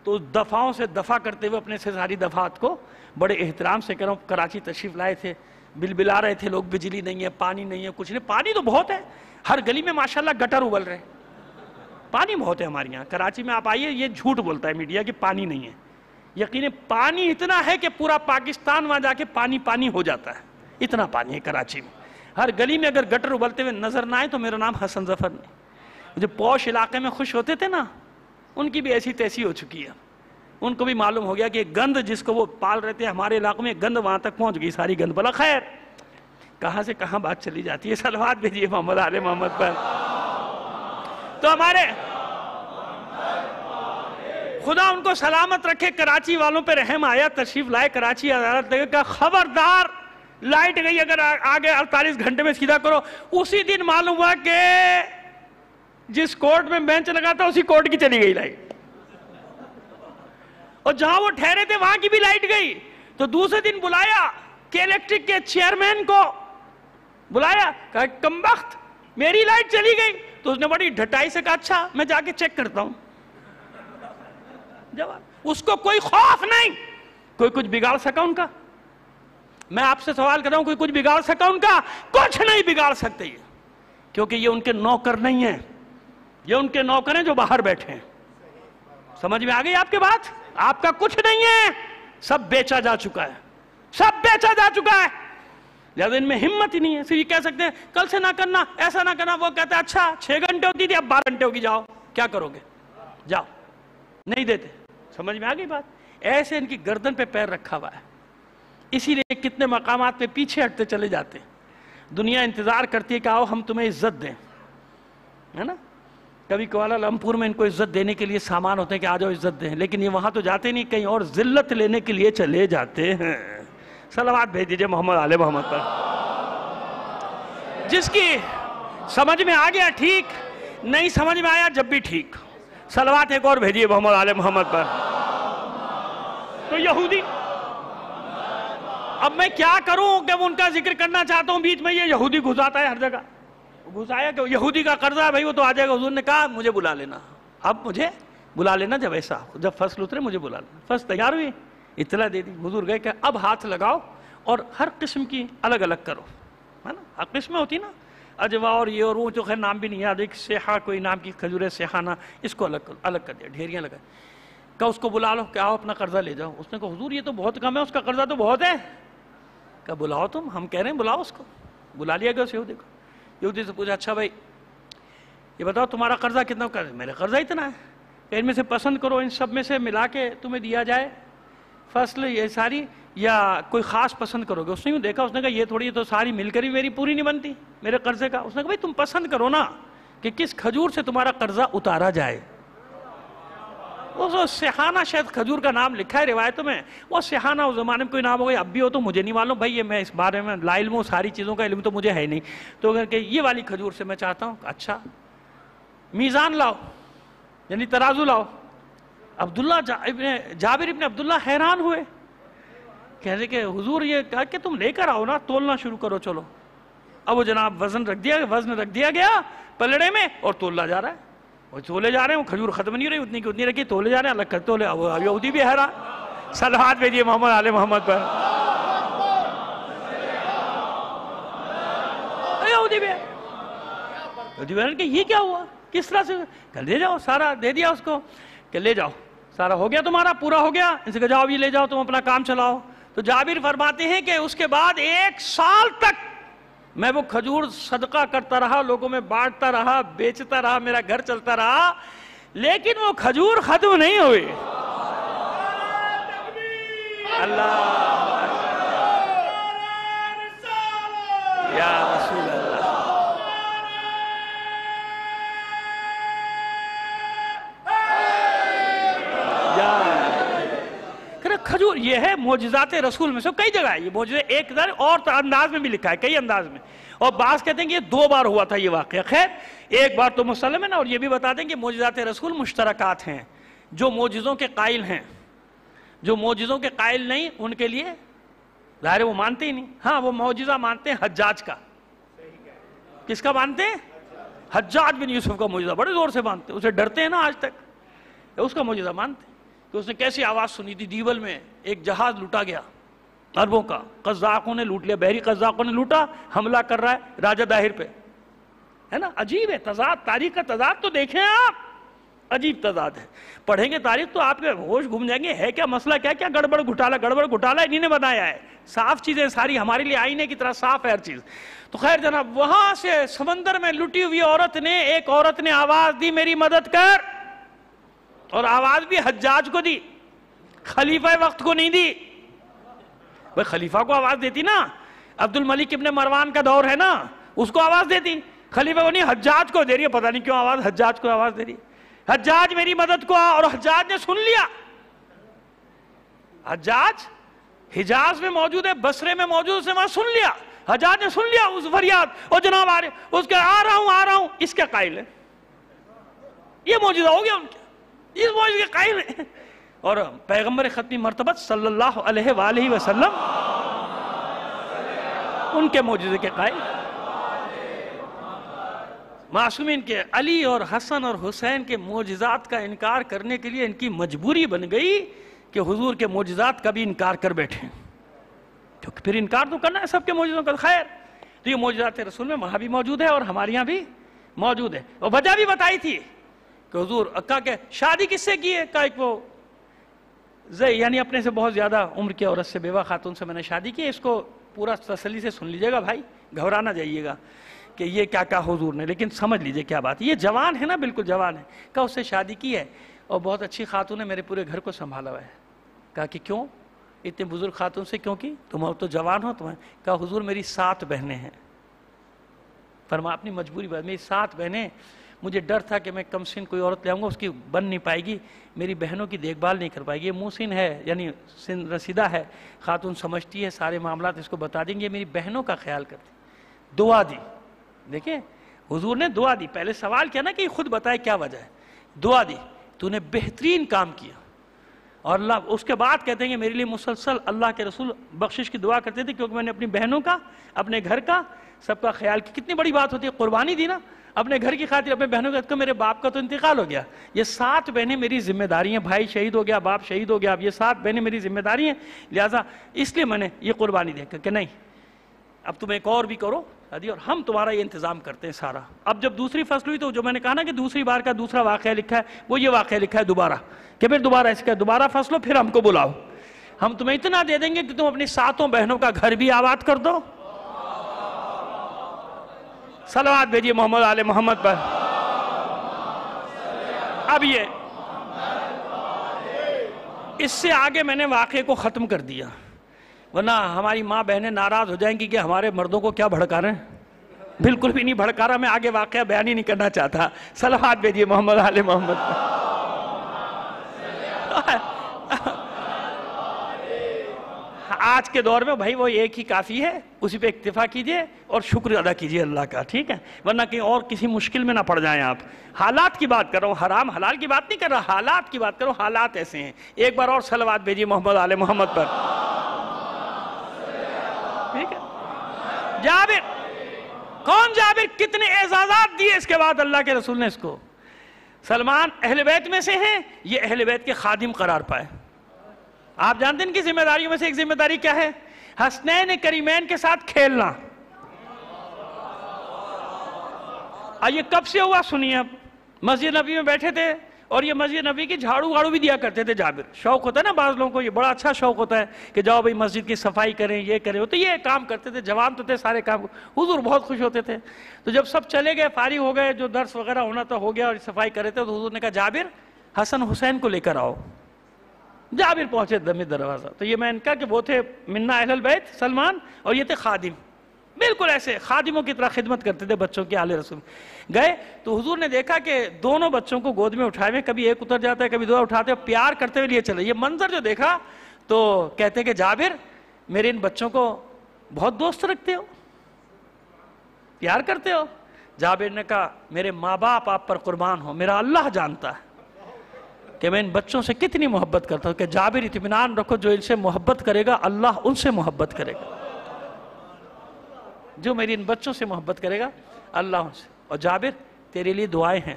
تو دفعوں سے دفع کرتے ہوئے اپنے سے ساری دفعات کو بڑے احترام سے کہہ رہا ہوں. کراچی تشریف لائے تھے, بلا رہے تھے لوگ, بجلی نہیں ہے, پانی نہیں ہے, کچھ نہیں. پانی تو بہت ہے, ہر گلی میں ماشاءاللہ گٹر ابل رہے, پانی بہت ہے ہمارے یہاں. کراچی میں آپ آئیے, یہ جھوٹ بولتا ہے میڈیا کہ پانی نہیں ہے. یقیناً پانی اتنا ہے کہ پورا پاکستان وہاں جا کے پانی ہو جاتا ہے, اتنا پانی ہے کراچی میں. ہر گلی میں اگر گٹر ابلتے ہوئے نظر نہ آئے تو میرا نام حسن ظفر نہیں. جو پوش علاقے میں خوش ہوتے تھے نا, ان کی بھی ایسی تیسی ہو چکی ہے. ان کو بھی معلوم ہو گیا کہ گند جس کو وہ پال رہے تھے ہمارے علاقے میں, گند وہاں تک پہنچ گئی ساری گند. بلا خیر کہاں سے کہاں بات چلی جاتی ہے. صلوات بھیجیے محمد آل محمد پر. تو ہمارے خدا ان کو سلامت رکھے, کراچی والوں پہ رحم آیا, تشریف لائے کراچی عدالت لگے کہ خبردار لائٹ گئی اگر آگے 48 گھنٹے میں سیدھا کرو. اسی دن معلوم ہوا کہ جس کورٹ میں بینچ لگا تھا اسی کورٹ کی چلی گئی لائٹ, اور جہاں وہ ٹھہرے تھے وہاں کی بھی لائٹ گئی. تو دوسرے دن بلایا کہ الیکٹرک کے چیئرمین کو بلایا, کہا کمبخت میری لائٹ چلی گئی. تو اس نے بڑی ڈھٹائی سے کہا اچھا میں جا کے چیک کرتا ہوں. جواب اس کو کوئی خوف نہیں, کوئی کچھ بگاڑ سکا ان کا؟ میں آپ سے سوال کر رہا ہوں, کوئی کچھ بگاڑ سکا ان کا؟ کچھ نہیں بگاڑ سکتے یہ, کیونکہ یہ ان کے نوکر نہیں ہیں, یہ ان کے نوکر ہیں جو باہر بیٹھے ہیں. سمجھ میں آ گئی آپ کے بات؟ آپ کا کچھ نہیں ہے, سب بیچا جا چکا ہے, سب بیچا جا چکا ہے. لہذا ان میں ہمت ہی نہیں ہے. صرف یہ کہہ سکتے ہیں کل سے نہ کرنا, ایسا نہ کرنا. وہ کہتا ہے اچھا 6 گھنٹے ہوتی تھی اب 12 گھنٹے ہوگی, جاؤ کیا کرو گے, جاؤ. نہیں دیتے. سمجھ میں آ گئی بات؟ ایسے ان کی گردن پہ پیر رکھا ہوا ہے. اسی لیے کتنے مقامات پہ پیچھے ہٹتے چلے جاتے ہیں. دنیا انتظار کرتی ہے کہ آؤ ہم تمہیں عزت دیں, ہے نا. کبھی کوالالمپور میں ان کو عزت دینے کے لیے سامان ہوتے ہیں کہ آ جاؤ عزت دیں, لیکن یہ وہاں تو جاتے نہیں, کہیں اور ذلت لینے کے لیے چلے جاتے ہیں. صلوات بھیج دیجئے محمد آل محمد پر. جس کی سمجھ میں آ گیا ٹھیک, نہیں سمجھ میں آیا جب بھی ٹھیک. صلوات ایک اور بھیجیے محمد آل محمد پر. تو یہودی, اب میں کیا کروں کہ ان کا ذکر کرنا چاہتا ہوں, بیچ میں یہ یہودی گھساتا ہے ہر جگہ. گھسایا کہ یہودی کا قرضہ ہے بھائی, وہ تو آ جائے گا. حضور نے کہا مجھے بلا لینا, اب مجھے بلا لینا جب ایسا, جب فصل اترے مجھے بلا لینا. فصل تیار ہوئی, اطلاع دے دی. حضور گئے کہ اب ہاتھ لگاؤ اور ہر قسم کی الگ الگ کرو, ہے نا. ہر قسمیں ہوتی نا, اجوا اور یہ اور وہ, جو خیر نام بھی نہیں یاد. ایک سیحا کوئی نام کی کھجور ہے, سیحانہ, اس کو الگ کر دیا, ڈھیریاں لگا. کہا اس کو بلا لو کہ آؤ اپنا قرضہ لے جاؤ. اس نے کہا حضور یہ تو بہت کم ہے, اس کا قرضہ تو بہت ہے. کہا بلاؤ تم, ہم کہہ رہے ہیں بلاؤ اس کو. بلا لیا گیا اس یہودی کو. یہودی سے پوچھا اچھا بھائی یہ بتاؤ تمہارا قرضہ کتنا؟ کہا میرا قرضہ اتنا ہے. کہ ان میں سے پسند کرو, ان سب میں سے ملا کے تمہیں دیا جائے فصل یہ ساری. یا کوئی خاص پسند کرو گے؟ اس نے یوں دیکھا، اس نے کہا یہ تھوڑی تو ساری مل کر بھی میری پوری نہیں بنتی میرے قرضے کا. اس نے کہا بھائی تم پسند کرو نا کہ کس کھجور سے تمہارا قرضہ اتارا جائے. وہ سیحانہ شاید کھجور کا نام لکھا ہے روایتوں میں. وہ سیحانہ اس زمانے میں کوئی نام ہوگا، اب بھی ہو تو مجھے نہیں معلوم بھائی، یہ میں اس بارے میں لا علم ہوں، ساری چیزوں کا علم تو مجھے ہے نہیں. تو اگر کہ یہ والی کھجور سے میں چاہتا ہوں. اچھا میزان لاؤ، یعنی ترازو لاؤ. جابر ابن عبداللہ حیران ہوئے، کہہ رہے کہ حضور یہ کہا کہ تم لے کر آؤ نا، تولنا شروع کرو چلو. اب وہ جناب وزن رکھ دیا گیا پلڑے میں اور تولا جا رہا ہے. وہ تولے جا رہے ہیں، وہ کھجور ختم نہیں ہو رہی، اتنی کی اتنی رکھی، تولے جا رہے ہیں، الگ کر تولے. اب یہودی بھی حیران. صلوات بھیجیے محمد آل محمد پر. یہودی بھی کہ یہ کیا ہوا، کس طرح سے؟ کہ لے جاؤ، سارا دے دیا اس کو کہ لے جاؤ، سارا ہو گیا تمہارا، پورا ہو گیا. ان سے کہ جاؤ یہ لے جاؤ، تم اپنا کام چلاؤ. تو جابر فرماتے ہیں کہ اس کے بعد 1 سال تک میں وہ کھجور صدقہ کرتا رہا، لوگوں میں بانٹتا رہا، بیچتا رہا، میرا گھر چلتا رہا، لیکن وہ کھجور ختم نہیں ہوئی. اللہ یا رسول اللہ. کھجور یہ ہے معجزات رسول میں سے کئی جگہ ہے. یہ معجزے ایک در اور انداز میں بھی لکھا ہے، کئی انداز میں. اور بعض کہتے ہیں کہ یہ 2 بار ہوا تھا یہ واقعہ. خیر ایک بار تو مسلم ہے نا. اور یہ بھی بتا دیں کہ معجزات رسول مشترکات ہیں. جو معجزوں کے قائل ہیں، جو معجزوں کے قائل نہیں، ان کے لیے ظاہر وہ مانتے ہی نہیں. ہاں وہ معجزہ مانتے ہیں حجاج کا. کس کا مانتے ہیں؟ حجاج بن یوسف کا معجزہ بڑے زور سے مانتے ہیں. اسے ڈرتے ہیں نا آج تک. اس کا معجزہ مانتے ہیں کہ اس نے کیسی آواز سنی تھی دیول میں، ایک جہاز لوٹا گیا عربوں کا، قزاقوں نے لوٹ لیا، بحری قزاقوں نے لوٹا، حملہ کر رہا ہے راجہ داہر پہ. ہے نا عجیب ہے تضاد، تاریخ کا تضاد تو دیکھیں آپ، عجیب تضاد ہے. پڑھیں گے تاریخ تو آپ کے ہوش گھوم جائیں گے. ہے کیا مسئلہ، کیا گڑبڑ گھٹالا انہی نے بنایا ہے. صاف چیزیں ساری ہمارے لیے آئینے کی طرح صاف ہے ہر چیز. تو خیر جناب وہاں سے سمندر میں لٹی ہوئی ایک عورت نے آواز دی میری مدد کر. اور آواز بھی حجاج کو دی، خلیفہ وقت کو نہیں دی. بھئی خلیفہ کو آواز دیتی نا، عبد الملک ابن مروان کا دور ہے نا، اس کو آواز دیتی. خلیفہ کو نہیں، حجاج کو دے رہی ہے. پتہ نہیں کیوں حجاج کو آواز دے رہی ہے. حجاج میری مدد کو. اور حجاج نے سن لیا. حجاج حجاز میں موجود ہے، بصرے میں موجود، اس نے وہاں سن لیا. حجاج نے سن لیا اس فریاد. اور جناب آ رہے، اس کے آ رہا ہوں، اس کے قائل ہے. یہ معجزہ ہو گیا ان کے، اس معجزے کے قائل ہیں. اور پیغمبر ختمی مرتبت صلی اللہ علیہ وآلہ وسلم ان کے معجزے کے قائل. معصومین کے علی اور حسن اور حسین کے معجزات کا انکار کرنے کے لیے ان کی مجبوری بن گئی کہ حضور کے معجزات کا بھی انکار کر بیٹھیں. کیونکہ پھر انکار تو کرنا ہے سب کے معجزوں کا. خیر تو یہ معجزات رسول میں وہاں بھی موجود ہے اور ہمارے یہاں بھی موجود ہے. اور وجہ بھی بتائی تھی کہ حضور کہا کہ شادی کس سے کی ہے؟ کہا ایک وہ یعنی اپنے سے بہت زیادہ عمر کی عورت سے، بیوہ خاتون سے میں نے شادی کی. اس کو پورا تسلی سے سن لیجئے گا بھائی، گھبرانا جائیے گا کہ یہ کیا کہا حضور نے، لیکن سمجھ لیجئے کیا بات ہے. یہ جوان ہے نا، بالکل جوان ہے. کہا اس سے شادی کی ہے اور بہت اچھی خاتون نے میرے پورے گھر کو سنبھالا ہوا ہے. کہا کہ کیوں اتنے بزرگ خاتون سے کیوں کی؟ تم تو جوان ہو تمہیں. کہا حضور میری 7 بہنیں ہیں. فرما اپنی مجبوری بات، میری 7 بہنیں، مجھے ڈر تھا کہ میں کم سن کوئی عورت لے آؤں گا، اس کی بن نہیں پائے گی، میری بہنوں کی دیکھ بھال نہیں کر پائے گی. یہ محسن ہے، یعنی سن رسیدہ ہے، خاتون سمجھتی ہے، سارے معاملات اس کو بتا دیں گے، میری بہنوں کا خیال کرتی. دعا دی. دیکھیں حضور نے دعا دی. پہلے سوال کیا نا کہ خود بتائے کیا وجہ ہے. دعا دی، تو نے بہترین کام کیا. اور اللہ اس کے بعد کہتے ہیں کہ میرے لیے مسلسل اللہ کے رسول بخشش کی دعا کرتے تھے، کیونکہ میں نے اپنی بہنوں کا، اپنے گھر کا، سب کا خیال کیا. کتنی بڑی بات ہوتی ہے، قربانی دی نا اپنے گھر کی خاطر، اپنے بہنوں کا. میرے باپ کا تو انتقال ہو گیا، یہ 7 بہنیں میری ذمہ داری ہیں. بھائی شہید ہو گیا، باپ شہید ہو گیا، اب یہ 7 بہنیں میری ذمہ داری ہیں، لہٰذا اس لیے میں نے یہ قربانی دے کہ نہیں اب تم ایک اور بھی کرو اور ہم تمہارا یہ انتظام کرتے ہیں سارا. اب جب دوسری فصل ہوئی تو جو میں نے کہا نا کہ دوسری بار کا دوسرا واقعہ لکھا ہے، وہ یہ واقعہ لکھا ہے دوبارہ کہ پھر دوبارہ اس کا دوبارہ فصل ہو، پھر ہم کو بلاؤ، ہم تمہیں اتنا دے دیں گے کہ تم اپنی 7 بہنوں کا گھر بھی آباد کر دو. صلوات بھیجیے محمد آل محمد پر. اب یہ اس سے آگے میں نے واقعے کو ختم کر دیا. ورنہ ہماری ماں بہنیں ناراض ہو جائیں گی کہ ہمارے مردوں کو کیا بھڑکا رہے ہیں. بالکل بھی نہیں بھڑکا رہا، میں آگے واقعہ بیان ہی نہیں کرنا چاہتا. صلوات بھیجیے محمد آل محمد. آج کے دور میں بھائی وہ ایک ہی کافی ہے، اسی پہ اکتفا کیجئے اور شکر ادا کیجئے اللہ کا، ٹھیک ہے؟ ورنہ کہیں اور کسی مشکل میں نہ پڑ جائیں آپ. حالات کی بات کر رہا ہوں، حرام حلال کی بات نہیں کر رہا، حالات کی بات کر رہا ہوں. حالات ایسے ہیں. ایک بار اور صلوات بھیجیے محمد آل محمد پر. ٹھیک ہے؟ جابر، کون جابر؟ کتنے اعزازات دیے اس کے بعد اللہ کے رسول نے اس کو. سلمان اہل بیت میں سے ہیں، یہ اہل بیت کے خادم قرار پائے. آپ جانتے ہیں ان کی ذمہ داریوں میں سے ایک ذمہ داری کیا ہے؟ حسنین کریمین کے ساتھ کھیلنا. یہ کب سے ہوا سنیے. اب مسجد نبی میں بیٹھے تھے اور یہ مسجد نبی کی جھاڑو واڑو بھی دیا کرتے تھے جابر. شوق ہوتا ہے نا بعض لوگوں کو، یہ بڑا اچھا شوق ہوتا ہے کہ جاؤ بھئی مسجد کی صفائی کریں، یہ کریں. تو یہ کام کرتے تھے، جوان تو تھے سارے کام. حضور بہت خوش ہوتے تھے. تو جب سب چلے گئے، فارغ ہو گئے، جو درس وغیرہ ہونا تھا ہو گیا اور صفائی کر رہے تھے، تو حضور نے کہا جابر حسن حسین کو لے کر آؤ. جابر پہنچے دم دروازہ. تو یہ میں ان کا کہ وہ تھے منا اہل البیت سلمان، اور یہ تھے خادم. بالکل ایسے خادموں کی طرح خدمت کرتے تھے بچوں کی. آل رسول گئے تو حضور نے دیکھا کہ دونوں بچوں کو گود میں اٹھائے ہوئے، کبھی ایک اتر جاتا ہے کبھی دو اٹھاتے ہیں، پیار کرتے ہوئے لیے چلے. یہ منظر جو دیکھا تو کہتے کہ جابر میرے ان بچوں کو بہت دوست رکھتے ہو، پیار کرتے ہو. جابر نے کہا میرے ماں باپ آپ پر قربان ہو، میرا اللہ جانتا ہے کہ میں ان بچوں سے کتنی محبت کرتا ہوں. کہ جابر اطمینان رکھو، جو ان سے محبت کرے گا اللہ ان سے محبت کرے گا. جو میری ان بچوں سے محبت کرے گا اللہ ان سے. اور جابر تیرے لیے دعائیں ہیں.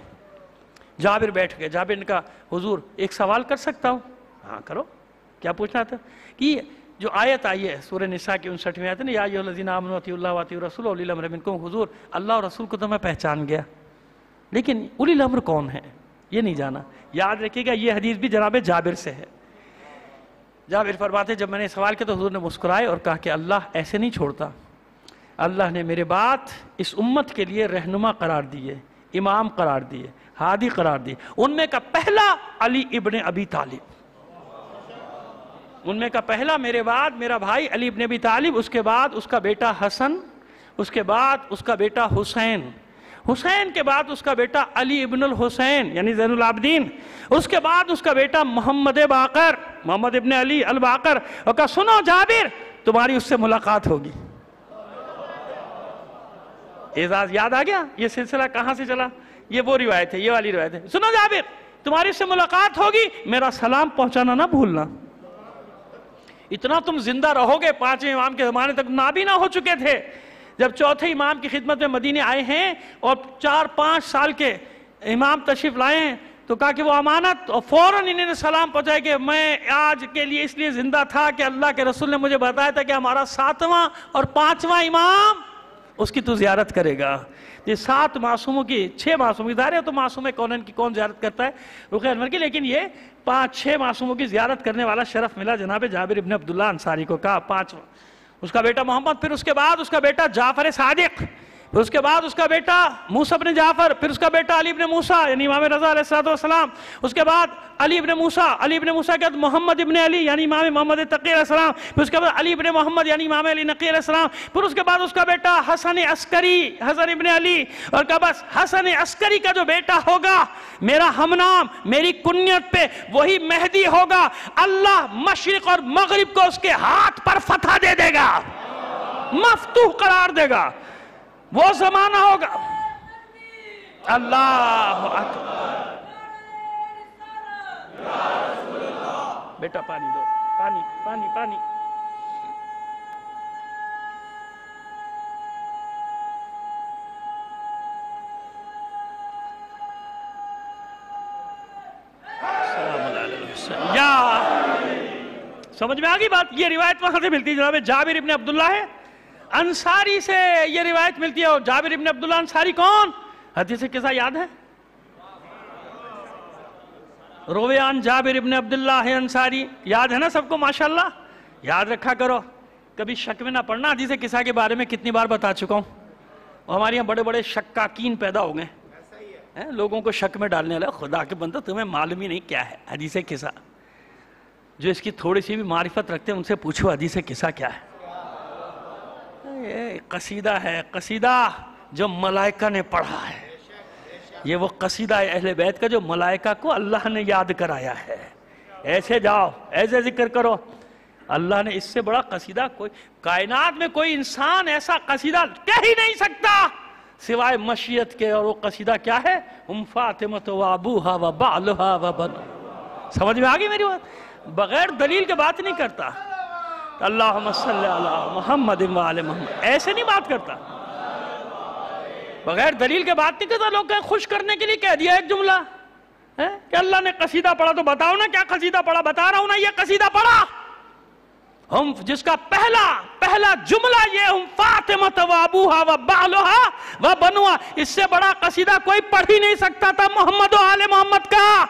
جابر بیٹھ گئے. جابر نے کہا حضور ایک سوال کر سکتا ہوں؟ ہاں کرو. کیا پوچھنا تھا؟ کہ جو آیت آئی ہے سورہ نساء کی 59ویں آیت ہے نا، یا ایھا الذین آمنوا اطیعوا اللہ واطیعوا الرسول واولی الامر منکم. حضور اللہ اور رسول کو تو میں پہچان گیا، لیکن اولی الامر کون ہے یہ نہیں جانا. یاد رکھیے گا یہ حدیث بھی جناب جابر سے ہے. جابر فرماتے جب میں نے سوال کیا تو حضور نے مسکرائے اور کہا کہ اللہ ایسے نہیں چھوڑتا. اللہ نے میرے بات اس امت کے لیے رہنما قرار دیے، امام قرار دیے، ہادی قرار دیے. ان میں کا پہلا علی ابن ابی طالب. ان میں کا پہلا میرے بعد میرا بھائی علی ابن ابی طالب، اس کے بعد اس کا بیٹا حسن، اس کے بعد اس کا بیٹا حسین، حسین کے بعد اس کا بیٹا علی ابن الحسین یعنی زین العابدین، اس کے بعد اس کا بیٹا محمد باقر، محمد ابن علی الباقر. اور کہا سنو جابر تمہاری اس سے ملاقات ہوگی. اعزاز یاد آ گیا؟ یہ سلسلہ کہاں سے چلا؟ یہ وہ روایت ہے، یہ والی روایت ہے. سنو جابر تمہاری اس سے ملاقات ہوگی، میرا سلام پہنچانا نہ بھولنا. اتنا تم زندہ رہو گے. 5ویں امام کے زمانے تک نابینا ہو چکے تھے. جب چوتھے امام کی خدمت میں مدینے آئے ہیں اور 4-5 سال کے امام تشریف لائے ہیں تو کہا کہ وہ امانت، اور فوراً انہوں نے سلام پہنچایا کہ میں آج کے لیے اس لیے زندہ تھا کہ اللہ کے رسول نے مجھے بتایا تھا کہ ہمارا 7واں اور 5واں امام اس کی تو زیارت کرے گا. یہ 7 معصوموں کی 6 معصوموں کی ظاہر ہے تو معصوم کونین کی کون زیارت کرتا ہے رخ انور کی، لیکن یہ 5-6 معصوموں کی زیارت کرنے والا شرف ملا جناب جابر ابن عبداللہ انصاری کو. کہا 5واں اس کا بیٹا محمد، پھر اس کے بعد اس کا بیٹا جعفر صادق، پھر اس کے بعد اس کا بیٹا موسیٰ بن جعفر، پھر اس کا بیٹا علی ابن موسیٰ یعنی امام رضا علیہ السلام، اس کے بعد علی ابن موسیٰ کے بعد محمد ابن علی یعنی امام محمد تقی علیہ السلام، پھر اس کے بعد علی ابن محمد یعنی امام علی نقی علیہ السلام، پھر اس کے بعد اس کا بیٹا حسن عسکری، حسن ابن علی. اور کہا بس حسن عسکری کا جو بیٹا ہوگا میرا ہم نام میری کنیت پہ وہی مہدی ہوگا. اللہ مشرق اور مغرب کو اس کے ہاتھ پر فتح دے دے گا، مفتوح قرار دے گا. وہ زمانہ ہوگا. اللہ اکبر. بیٹا پانی دو، پانی پانی پانی. یا سمجھ میں آگئی بات؟ یہ روایت وہاں سے ملتی ہے جناب جابر ابن عبداللہ ہے انصاری سے یہ روایت ملتی ہے. اور جابر ابن عبداللہ انصاری کون؟ حدیث قصہ یاد ہے؟ رویان جابر ابن عبداللہ ہے انصاری. یاد ہے نا سب کو؟ ماشاءاللہ یاد رکھا کرو، کبھی شک میں نہ پڑنا. حدیث قصہ کے بارے میں کتنی بار بتا چکا ہوں. ہمارے یہاں بڑے بڑے شکاکین پیدا ہو گئے، لوگوں کو شک میں ڈالنے والا. خدا کے بندہ تمہیں معلوم ہی نہیں کیا ہے حدیث قصہ. جو اس کی تھوڑی سی بھی معرفت رکھتے ہیں ان سے پوچھو حدیث قصہ کیا ہے. یہ قصیدہ ہے، قصیدہ جو ملائکہ نے پڑھا ہے. یہ وہ قصیدہ ہے اہل بیت کا جو ملائکہ کو اللہ نے یاد کرایا ہے. ایسے جاؤ، ایسے ذکر کرو. اللہ نے اس سے بڑا قصیدہ کوئی کائنات میں کوئی انسان ایسا قصیدہ کہہ ہی نہیں سکتا سوائے مشیت کے. اور وہ قصیدہ کیا ہے؟ ام فاطمۃ و ابوہا و بعلہا و بنو. سمجھ میں آگئی میری بات؟ بغیر دلیل کے بات نہیں کرتا. اللہم صلی علی محمد و آل محمد، ایسے نہیں بات کرتا. بغیر دلیل کے بات نہیں کرتا. لوگ خوش کرنے کے لیے کہہ دیا ایک جملہ کہ اللہ نے قصیدہ پڑھا. تو بتاؤ نا کیا قصیدہ پڑھا. بتا رہا ہوں نا یہ قصیدہ پڑھا. ہم جس کا پہلا جملہ یہ ہم فاطمۃ و ابوہا و بعلہا و بنوہا، اس سے بڑا قصیدہ کوئی پڑھ ہی نہیں سکتا تھا محمد و آل محمد کا.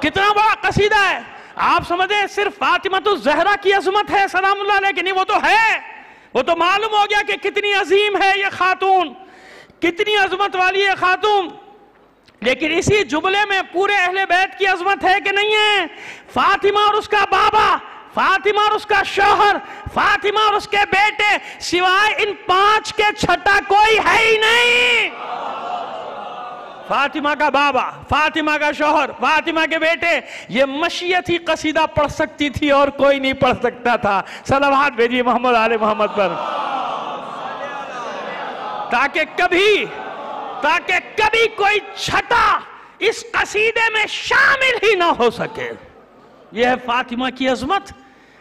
کتنا بڑا قصیدہ ہے. آپ سمجھیں صرف فاطمۃ الزہرا کی عظمت ہے سلام اللہ علیہ کی؟ نہیں، وہ تو ہے. وہ تو معلوم ہو گیا کہ کتنی عظیم ہے یہ خاتون، کتنی عظمت والی ہے خاتون. لیکن اسی جملے میں پورے اہل بیت کی عظمت ہے کہ نہیں ہے؟ فاطمہ اور اس کا بابا، فاطمہ اور اس کا شوہر، فاطمہ اور اس کے بیٹے، سوائے ان 5 کے چھٹا کوئی ہے ہی نہیں. فاطمہ کا بابا، فاطمہ کا شوہر، فاطمہ کے بیٹے، یہ مشیت ہی قصیدہ پڑھ سکتی تھی اور کوئی نہیں پڑھ سکتا تھا. صلوات بھیجیے محمد آل محمد پر، تاکہ کبھی کوئی چھٹا اس قصیدے میں شامل ہی نہ ہو سکے. یہ ہے فاطمہ کی عظمت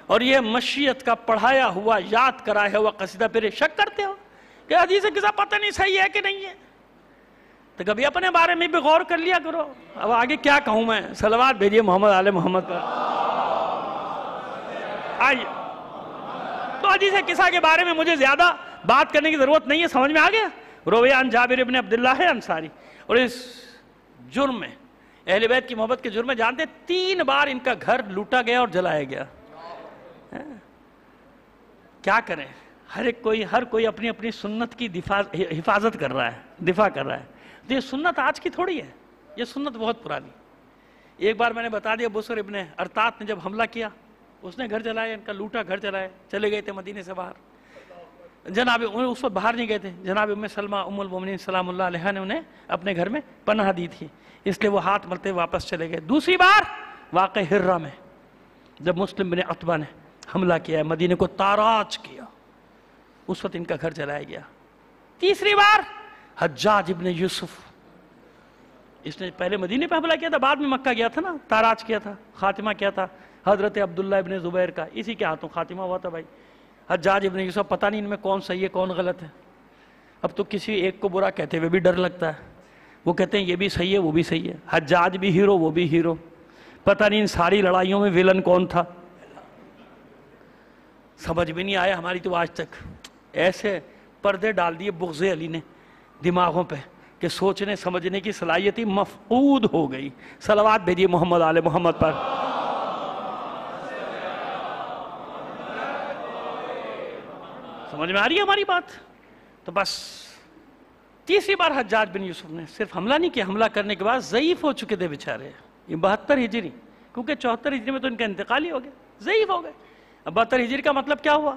اور یہ مشیت کا پڑھایا ہوا، یاد کرایا ہوا قصیدہ. پھر شک کرتے ہو کہ حدیث قصہ پتہ نہیں صحیح ہے کہ نہیں ہے؟ تو کبھی اپنے بارے میں بھی غور کر لیا کرو. اب آگے کیا کہوں میں؟ صلوات بھیجیے محمد آل محمد پر. آئیے تو حدیث قصہ کے بارے میں مجھے زیادہ بات کرنے کی ضرورت نہیں ہے. سمجھ میں آ گیا؟ رویہ عن جابر ابن عبداللہ ہے انصاری. اور اس جرم میں، اہل بیت کی محبت کے جرم میں، جانتے 3 بار ان کا گھر لوٹا گیا اور جلایا گیا. کیا کریں؟ ہر کوئی اپنی اپنی سنت کی حفاظت کر رہا ہے، دفاع کر رہا ہے. تو یہ سنت آج کی تھوڑی ہے، یہ سنت بہت پرانی. ایک بار میں نے بتا دیا، بصر ابن ارطاط نے جب حملہ کیا، اس نے گھر جلایا، ان کا لوٹا گھر جلایا. چلے گئے تھے مدینے سے باہر. جناب اس وقت باہر نہیں گئے تھے. جناب ام سلمہ ام المومنین سلام اللہ علیہا نے انہیں اپنے گھر میں پناہ دی تھی، اس لیے وہ ہاتھ ملتے واپس چلے گئے. دوسری بار واقع ہرہ میں جب مسلم بن عتبہ نے حملہ کیا ہے، مدینے کو تاراج کیا، اس وقت ان کا گھر جلایا گیا. تیسری بار حجاج ابن یوسف، اس نے پہلے مدینے پہ حملہ کیا تھا، بعد میں مکہ گیا تھا نا، تاراج کیا تھا، خاتمہ کیا تھا حضرت عبداللہ ابن زبیر کا، اسی کے ہاتھوں خاتمہ ہوا تھا. بھائی حجاج ابن یوسف، پتہ نہیں ان میں کون صحیح ہے کون غلط ہے. اب تو کسی ایک کو برا کہتے ہوئے بھی ڈر لگتا ہے. وہ کہتے ہیں یہ بھی صحیح ہے وہ بھی صحیح ہے، حجاج بھی ہیرو وہ بھی ہیرو. پتہ نہیں ان ساری لڑائیوں میں ویلن کون تھا، سمجھ بھی نہیں آیا ہماری تو آج تک. ایسے پردے ڈال دیے بغض علی نے دماغوں پہ کہ سوچنے سمجھنے کی صلاحیت ہی مفقود ہو گئی. صلوات بھیجیے محمد آل محمد پر. سمجھ میں آ رہی ہے ہماری بات؟ تو بس تیسری بار حجاج بن یوسف نے صرف حملہ نہیں کیا، حملہ کرنے کے بعد ضعیف ہو چکے تھے بیچارے. یہ 72 ہجری، کیونکہ 74 ہجری میں تو ان کا انتقال ہی ہو گیا، ضعیف ہو گئے. اب 72 ہجری کا مطلب کیا ہوا؟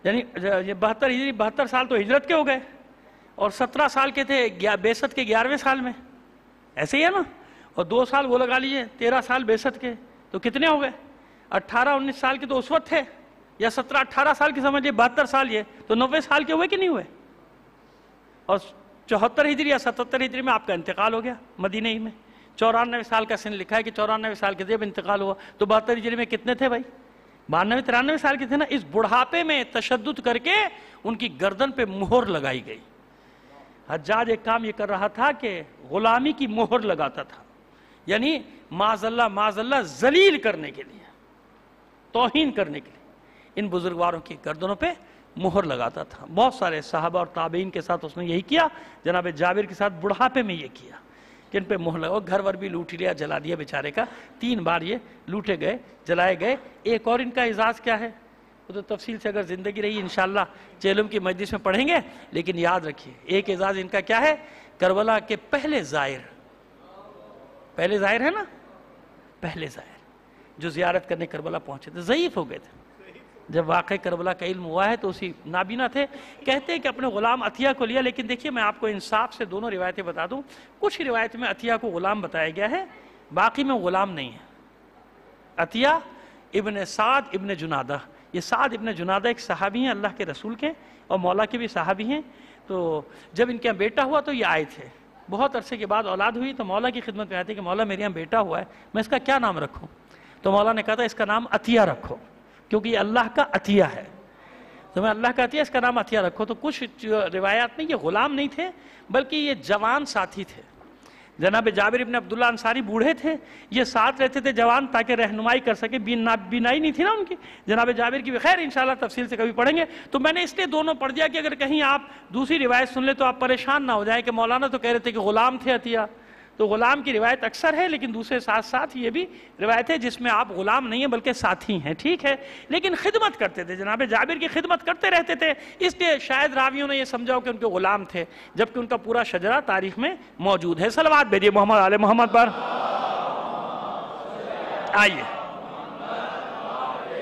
یعنی یہ 72 ہجری 72 سال تو ہجرت کے ہو گئے، اور 17 سال کے تھے بعثت کے 11ویں سال میں، ایسے ہی ہے نا. اور 2 سال وہ لگا لیجئے 13 سال بعثت کے، تو کتنے ہو گئے؟ 18-19 سال کے تو اس وقت تھے، یا 17-18 سال کی سمجھئے، 72 سال یہ تو 90 سال کے ہوئے کہ نہیں ہوئے. اور 74 ہجری یا 77 ہجری میں آپ کا انتقال ہو گیا مدینہ ہی میں. 94 سال کا سن لکھا ہے کہ 94 سال کے جب انتقال ہوا، تو 72 ہجری میں کتنے تھے بھائی؟ 92-93 سال کے تھے نا. اس بڑھاپے میں تشدد کر کے ان کی گردن پہ مہر لگائی گئی. حجاج ایک کام یہ کر رہا تھا کہ غلامی کی مہر لگاتا تھا، یعنی معاذ اللہ ذلیل کرنے کے لیے، توہین کرنے کے لیے ان بزرگواروں کی گردنوں پہ مہر لگاتا تھا. بہت سارے صحابہ اور تابعین کے ساتھ اس نے یہی کیا. جناب جابر کے ساتھ بڑھاپے میں یہ کیا کہ ان پہ مہر لگا. گھر ور بھی لوٹ لیا، جلا دیا بیچارے کا. 3 بار یہ لوٹے گئے، جلائے گئے. ایک اور ان کا اعزاز کیا ہے، وہ تو تفصیل سے اگر زندگی رہی انشاءاللہ چیلم کی مجلس میں پڑھیں گے. لیکن یاد رکھیے ایک اعزاز ان کا کیا ہے، کربلا کے پہلے زائر ہے نا، پہلے زائر جو زیارت کرنے کربلا پہنچے تھے، ضعیف ہو گئے تھے۔ جب واقع کربلا کا علم ہوا ہے تو اسی نابینا تھے، کہتے ہیں کہ اپنے غلام عطیہ کو لیا، لیکن دیکھیے میں آپ کو انصاف سے دونوں روایتیں بتا دوں، کچھ روایت میں عطیہ کو غلام بتایا گیا ہے، باقی میں غلام نہیں ہے۔ عطیہ ابن سعد ابن جنادہ، یہ سعد ابن جنادہ ایک صحابی ہیں اللہ کے رسول کے، اور مولا کے بھی صحابی ہیں۔ تو جب ان کے یہاں بیٹا ہوا تو یہ آئے تھے، بہت عرصے کے بعد اولاد ہوئی تو مولا کی خدمت میں آئے تھے کہ مولا میرے یہاں بیٹا ہوا ہے، میں اس کا کیا نام رکھوں؟ تو مولا نے کہا تھا اس کا نام عطیہ رکھو، کیونکہ یہ اللہ کا عطیہ ہے، تو میں اللہ کا عطیہ، اس کا نام عطیہ رکھو۔ تو کچھ روایات میں یہ غلام نہیں تھے بلکہ یہ جوان ساتھی تھے۔ جناب جابر ابن عبداللہ انصاری بوڑھے تھے، یہ ساتھ رہتے تھے جوان تاکہ رہنمائی کر سکے، بینائی نہیں تھی نا ان کی، جناب جابر کی بھی خیر انشاءاللہ تفصیل سے کبھی پڑھیں گے۔ تو میں نے اس لیے دونوں پڑھ دیا کہ اگر کہیں آپ دوسری روایت سن لیں تو آپ پریشان نہ ہو جائیں کہ مولانا تو کہہ رہے تھے کہ غلام تھے عطیہ، تو غلام کی روایت اکثر ہے، لیکن دوسرے ساتھ ساتھ یہ بھی روایت ہے جس میں آپ غلام نہیں ہیں بلکہ ساتھی ہیں، ٹھیک ہے، لیکن خدمت کرتے تھے، جناب جابر کی خدمت کرتے رہتے تھے، اس لیے شاید راویوں نے یہ سمجھا ہو کہ ان کے غلام تھے، جبکہ ان کا پورا شجرہ تاریخ میں موجود ہے۔ صلوات بھیجیے محمد آل محمد پر۔ آئیے،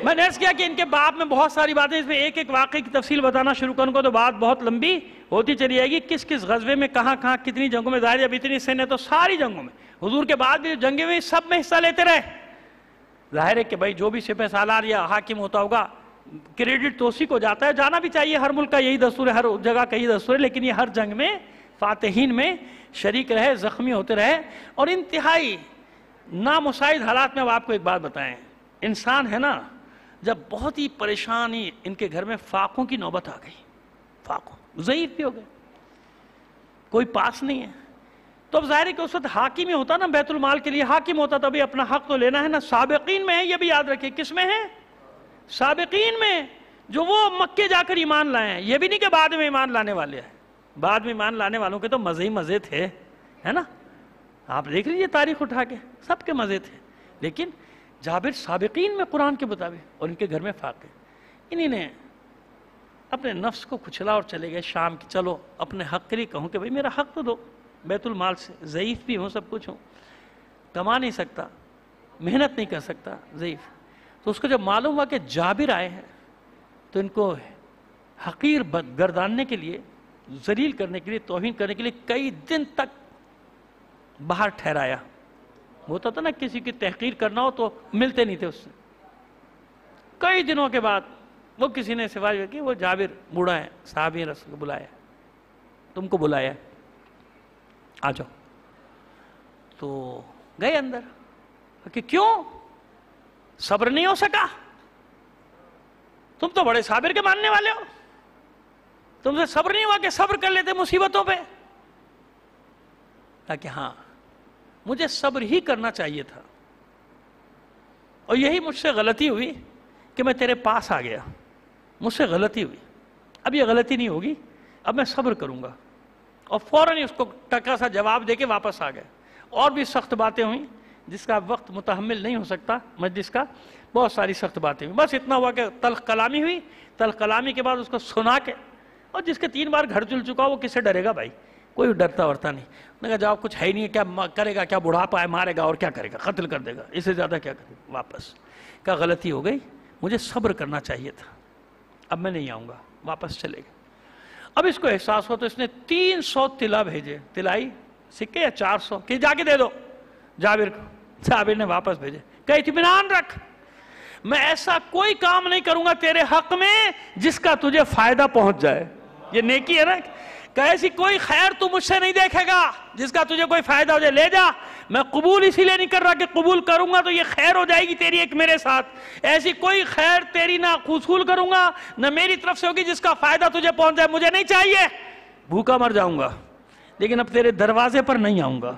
میں نے عرض کیا کہ ان کے باب میں بہت ساری باتیں، اس میں ایک ایک واقعے کی تفصیل بتانا شروع کروں کو تو بات بہت لمبی ہوتی چلی جائے گی، کس کس غزوے میں کہاں کہاں کتنی جنگوں میں، ظاہر جب اتنی سن ہے تو ساری جنگوں میں، حضور کے بعد بھی جو جنگیں ہوئی سب میں حصہ لیتے رہے۔ ظاہر ہے کہ بھائی جو بھی سپہ سالار یا حاکم ہوتا ہوگا کریڈٹ تو اسی کو جاتا ہے، جانا بھی چاہیے، ہر ملک کا یہی دستور ہے، ہر جگہ کا یہی دستور ہے، لیکن یہ ہر جنگ میں فاتحین میں شریک رہے، زخمی ہوتے رہے، اور انتہائی نامساعد حالات میں اب آپ کو ایک بات بتائیں، انسان ہے نا، جب بہت ہی پریشانی ان کے گھر میں فاقوں کی نوبت آ گئی، فاقوں ضعیف بھی ہو گئے، کوئی پاس نہیں ہے، تو اب ظاہر ہے کہ اس وقت حاکم ہی ہوتا نا، بیت المال کے لیے حاکم ہوتا، تو ابھی اپنا حق تو لینا ہے نا، سابقین میں ہے، یہ بھی یاد رکھیں، کس میں ہے؟ سابقین میں، جو وہ مکے جا کر ایمان لائے ہیں، یہ بھی نہیں کہ بعد میں ایمان لانے والے ہیں، بعد میں ایمان لانے والوں کے تو مزے ہی مزے تھے، ہے نا، آپ دیکھ لیجئے تاریخ اٹھا کے، سب کے مزے تھے، لیکن جابر سابقین میں قرآن کے مطابق، اور ان کے گھر میں فاقے، انہی نے اپنے نفس کو کچلا اور چلے گئے شام کی، چلو اپنے حق کے لیے کہوں کہ بھئی میرا حق تو دو، بیت المال سے ضعیف بھی ہوں، سب کچھ ہوں، کما نہیں سکتا، محنت نہیں کر سکتا، ضعیف۔ تو اس کو جب معلوم ہوا کہ جابر آئے ہیں تو ان کو حقیر گرداننے کے لیے، ذلیل کرنے کے لیے، توہین کرنے کے لیے کئی دن تک باہر ٹھہرایا۔ ہوتا تھا نا کسی کی تحقیر کرنا ہو تو ملتے نہیں تھے اس سے، کئی دنوں کے بعد وہ کسی نے سفارش کی، وہ جابر بوڑھا ہے، صحابی رسول کو بلایا، تم کو بلایا، آ جاؤ۔ تو گئے اندر کہ کیوں صبر نہیں ہو سکا؟ تم تو بڑے صابر کے ماننے والے ہو، تم سے صبر نہیں ہوا کہ صبر کر لیتے مصیبتوں پہ؟ کہا کہ ہاں مجھے صبر ہی کرنا چاہیے تھا، اور یہی مجھ سے غلطی ہوئی کہ میں تیرے پاس آ گیا، مجھ سے غلطی ہوئی، اب یہ غلطی نہیں ہوگی، اب میں صبر کروں گا۔ اور فوراً ہی اس کو ٹکا سا جواب دے کے واپس آ گئے۔ اور بھی سخت باتیں ہوئیں جس کا وقت متحمل نہیں ہو سکتا مجلس کا، بہت ساری سخت باتیں ہوئیں، بس اتنا ہوا کہ تلخ کلامی ہوئی، تلخ کلامی کے بعد اس کو سنا کے، اور جس کے 3 بار گھر جل چکا وہ کس سے ڈرے گا بھائی، کوئی ڈرتا ورتا نہیں، نے کہا جاؤ کچھ ہے ہی نہیں، کیا کرے گا، کیا بڑھاپا ہے، مارے گا اور کیا کرے گا، قتل کر دے گا، اس سے زیادہ کیا کرے گا، واپس کہا غلطی ہو گئی، مجھے صبر کرنا چاہیے تھا، اب میں نہیں آؤں گا، واپس چلے گا۔ اب اس کو احساس ہوا تو اس نے 300 طلا بھیجے، طلائی سکے یا 400 کہ جا کے دے دو جابر کو، جابر نے واپس بھیجے، کہ اطمینان رکھ، میں ایسا کوئی کام نہیں کروں گا تیرے حق میں جس کا تجھے فائدہ پہنچ جائے، یہ نیکی ہے نا، کہ ایسی کوئی خیر تو مجھ سے نہیں دیکھے گا جس کا تجھے کوئی فائدہ ہو جائے، لے جا، میں قبول اسی لیے نہیں کر رہا کہ قبول کروں گا تو یہ خیر ہو جائے گی تیری ایک میرے ساتھ، ایسی کوئی خیر تیری نہ قبول کروں گا نہ میری طرف سے ہوگی جس کا فائدہ تجھے پہنچ جائے، مجھے نہیں چاہیے، بھوکا مر جاؤں گا لیکن اب تیرے دروازے پر نہیں آؤں گا۔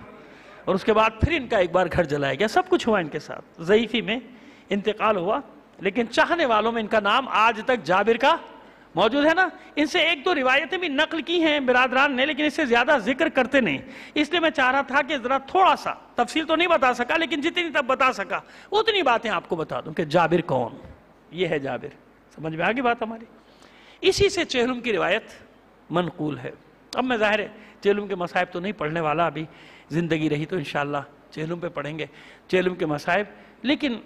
اور اس کے بعد پھر ان کا ایک بار گھر جلایا گیا، سب کچھ ہوا ان کے ساتھ، ضعیفی میں انتقال ہوا، لیکن چاہنے والوں میں ان کا نام آج تک جابر کا موجود ہے نا۔ ان سے 1-2 روایتیں بھی نقل کی ہیں برادران نے، لیکن اس سے زیادہ ذکر کرتے نہیں، اس لیے میں چاہ رہا تھا کہ ذرا تھوڑا سا تفصیل تو نہیں بتا سکا، لیکن جتنی تب بتا سکا اتنی باتیں آپ کو بتا دوں کہ جابر کون، یہ ہے جابر، سمجھ میں آگئی بات ہماری۔ اسی سے چہلم کی روایت منقول ہے۔ اب میں ظاہر ہے چہلم کے مصائب تو نہیں پڑھنے والا، ابھی زندگی رہی تو انشاءاللہ چہلم پہ پڑھیں گے چہلم کے مصائب، لیکن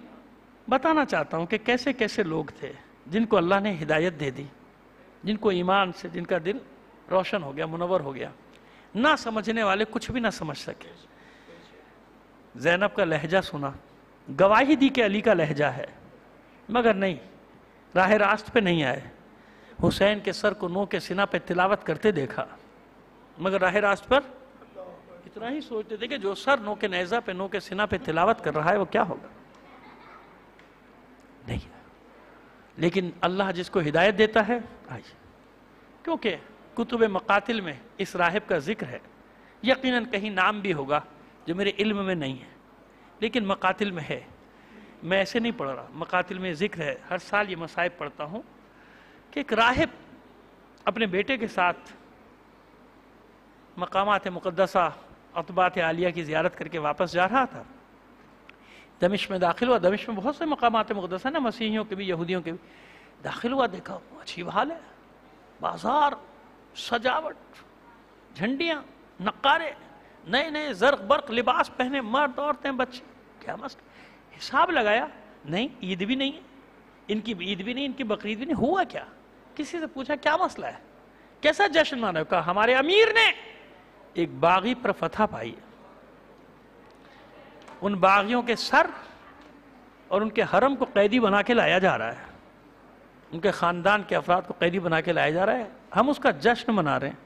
بتانا چاہتا ہوں کہ کیسے کیسے لوگ تھے جن کو اللہ نے ہدایت دے دی، جن کو ایمان سے جن کا دل روشن ہو گیا، منور ہو گیا، نہ سمجھنے والے کچھ بھی نہ سمجھ سکے۔ زینب کا لہجہ سنا، گواہی دی کہ علی کا لہجہ ہے، مگر نہیں، راہ راست پہ نہیں آئے۔ حسین کے سر کو نو کے سینہ پہ تلاوت کرتے دیکھا، مگر راہ راست پر اتنا ہی سوچتے تھے کہ جو سر نو کے نیزہ پہ نو کے سینہ پہ تلاوت کر رہا ہے وہ کیا ہوگا، نہیں۔ لیکن اللہ جس کو ہدایت دیتا ہے، آئیے، کیونکہ کتب مقاتل میں اس راہب کا ذکر ہے، یقیناً کہیں نام بھی ہوگا جو میرے علم میں نہیں ہے، لیکن مقاتل میں ہے۔ میں ایسے نہیں پڑھ رہا، مقاتل میں ذکر ہے، ہر سال یہ مصائب پڑھتا ہوں کہ ایک راہب اپنے بیٹے کے ساتھ مقامات مقدسہ عتبات عالیہ کی زیارت کر کے واپس جا رہا تھا۔ دمشق میں داخل ہوا، دمشق میں بہت سے مقامات مقدسہ نا، مسیحیوں کے بھی یہودیوں کے بھی۔ داخل ہوا، دیکھا عجیب حال ہے، بازار، سجاوٹ، جھنڈیاں، نقارے، نئے نئے زرق برق لباس پہنے، مرد عورتیں بچے، کیا مسئلہ؟ حساب لگایا، نہیں عید بھی نہیں ہے، ان کی عید بھی نہیں، ان کی بقرعید بھی نہیں، ہوا کیا؟ کسی سے پوچھا کیا مسئلہ ہے، کیسا جشن منا؟ کہا ہمارے امیر نے ایک باغی پر فتح پائی ہے، ان باغیوں کے سر اور ان کے حرم کو قیدی بنا کے لایا جا رہا ہے، ان کے خاندان کے افراد کو قیدی بنا کے لایا جا رہا ہے، ہم اس کا جشن منا رہے ہیں۔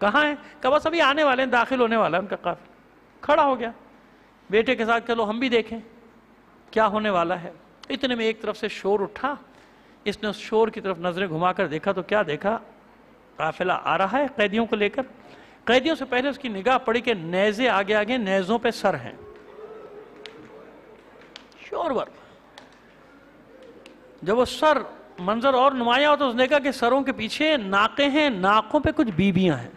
کہاں ہیں؟ کہ بس ابھی آنے والے ہیں، داخل ہونے والا ہے ان کا قافلہ۔ کھڑا ہو گیا بیٹے کے ساتھ، چلو ہم بھی دیکھیں کیا ہونے والا ہے۔ اتنے میں ایک طرف سے شور اٹھا، اس نے اس شور کی طرف نظریں گھما کر دیکھا تو کیا دیکھا؟ قافلہ آ رہا ہے قیدیوں کو لے کر۔ قیدیوں سے پہلے اس کی نگاہ پڑی کہ نیزے آگے آگے، نیزوں پہ سر ہیں، شور ور۔ جب وہ سر منظر اور نمایاں ہو تو اس نے کہا کہ سروں کے پیچھے ناکیں ہیں، ناکوں پہ کچھ بیویاں ہیں،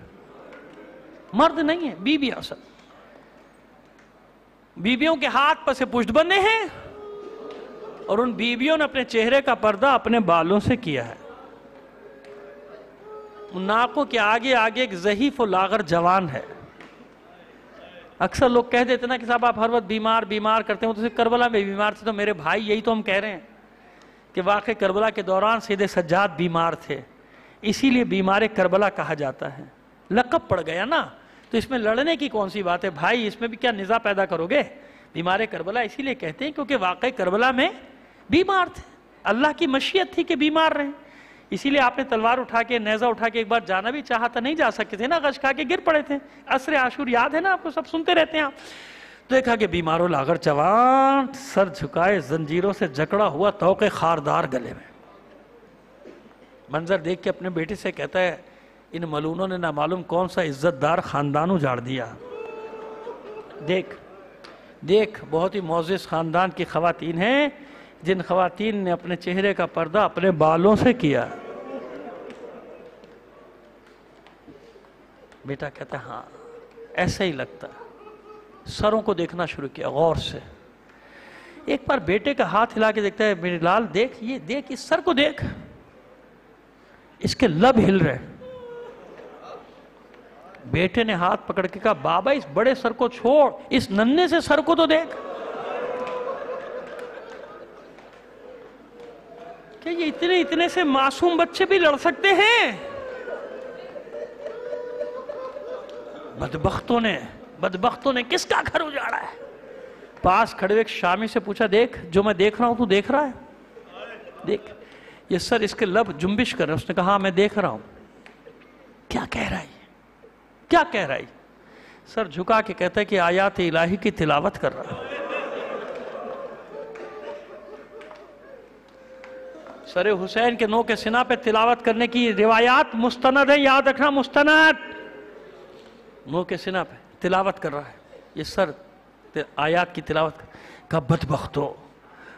مرد نہیں ہیں، بیویاں سر۔ بیویوں کے ہاتھ پر سے پشت بندے ہیں، اور ان بیویوں نے اپنے چہرے کا پردہ اپنے بالوں سے کیا ہے۔ ان ناکوں کے آگے آگے ایک ضعیف و لاغر جوان ہے۔ اکثر لوگ کہہ دیتے نا کہ صاحب آپ ہر وقت بیمار کرتے ہیں، تو کربلا میں بیمار تھے، تو میرے بھائی یہی تو ہم کہہ رہے ہیں کہ واقع کربلا کے دوران سید سجاد بیمار تھے، اسی لیے بیمار کربلا کہا جاتا ہے، لقب پڑ گیا نا، تو اس میں لڑنے کی کون سی بات ہے بھائی، اس میں بھی کیا نزاع پیدا کرو گے؟ بیمار کربلا اسی لیے کہتے ہیں کیونکہ واقع کربلا میں بیمار تھے، اللہ کی مشیت تھی کہ بیمار رہیں، اسی لیے آپ نے تلوار اٹھا کے، نیزہ اٹھا کے ایک بار جانا بھی چاہا تھا، نہیں جا سکتے تھے نا، غش کھا کے گر پڑے تھے۔ عصر عاشور یاد ہے نا آپ کو، سب سنتے رہتے ہیں آپ۔ تو دیکھا کہ بیمار و لاغر جوان، سر جھکائے، زنجیروں سے جکڑا ہوا، توق خاردار گلے میں۔ منظر دیکھ کے اپنے بیٹے سے کہتا ہے ان ملونوں نے نہ معلوم کون سا عزت دار خاندان اجاڑ دیا۔ دیکھ بہت ہی معزز خاندان کی خواتین ہیں، جن خواتین نے اپنے چہرے کا پردہ اپنے بالوں سے کیا۔ بیٹا کہتا ہے ہاں ایسا ہی لگتا۔ سروں کو دیکھنا شروع کیا غور سے۔ ایک بار بیٹے کا ہاتھ ہلا کے دیکھتا ہے، میرے لال دیکھ، یہ دیکھ، اس سر کو دیکھ، اس کے لب ہل رہے۔ بیٹے نے ہاتھ پکڑ کے کہا بابا اس بڑے سر کو چھوڑ، اس ننھے سے سر کو تو دیکھ، کہ یہ اتنے سے معصوم بچے بھی لڑ سکتے ہیں؟ بدبختوں نے کس کا گھر اجاڑا ہے؟ پاس کھڑے ایک شامی سے پوچھا دیکھ جو میں دیکھ رہا ہوں تو دیکھ رہا ہے؟ دیکھ یہ سر، اس کے لب جنبش کر رہے ہیں۔ اس نے کہا ہاں میں دیکھ رہا ہوں۔ کیا کہہ رہا ہے؟ کیا کہہ رہا ہے؟ سر جھکا کے کہتا ہے کہ آیات الہی کی تلاوت کر رہا ہے۔ سر حسین کے نو کے سینہ پہ تلاوت کرنے کی روایات مستند ہے، یاد رکھنا مستند۔ نو کے سینہ پہ تلاوت کر رہا ہے، یہ سر آیات کی تلاوت کا بدبختو،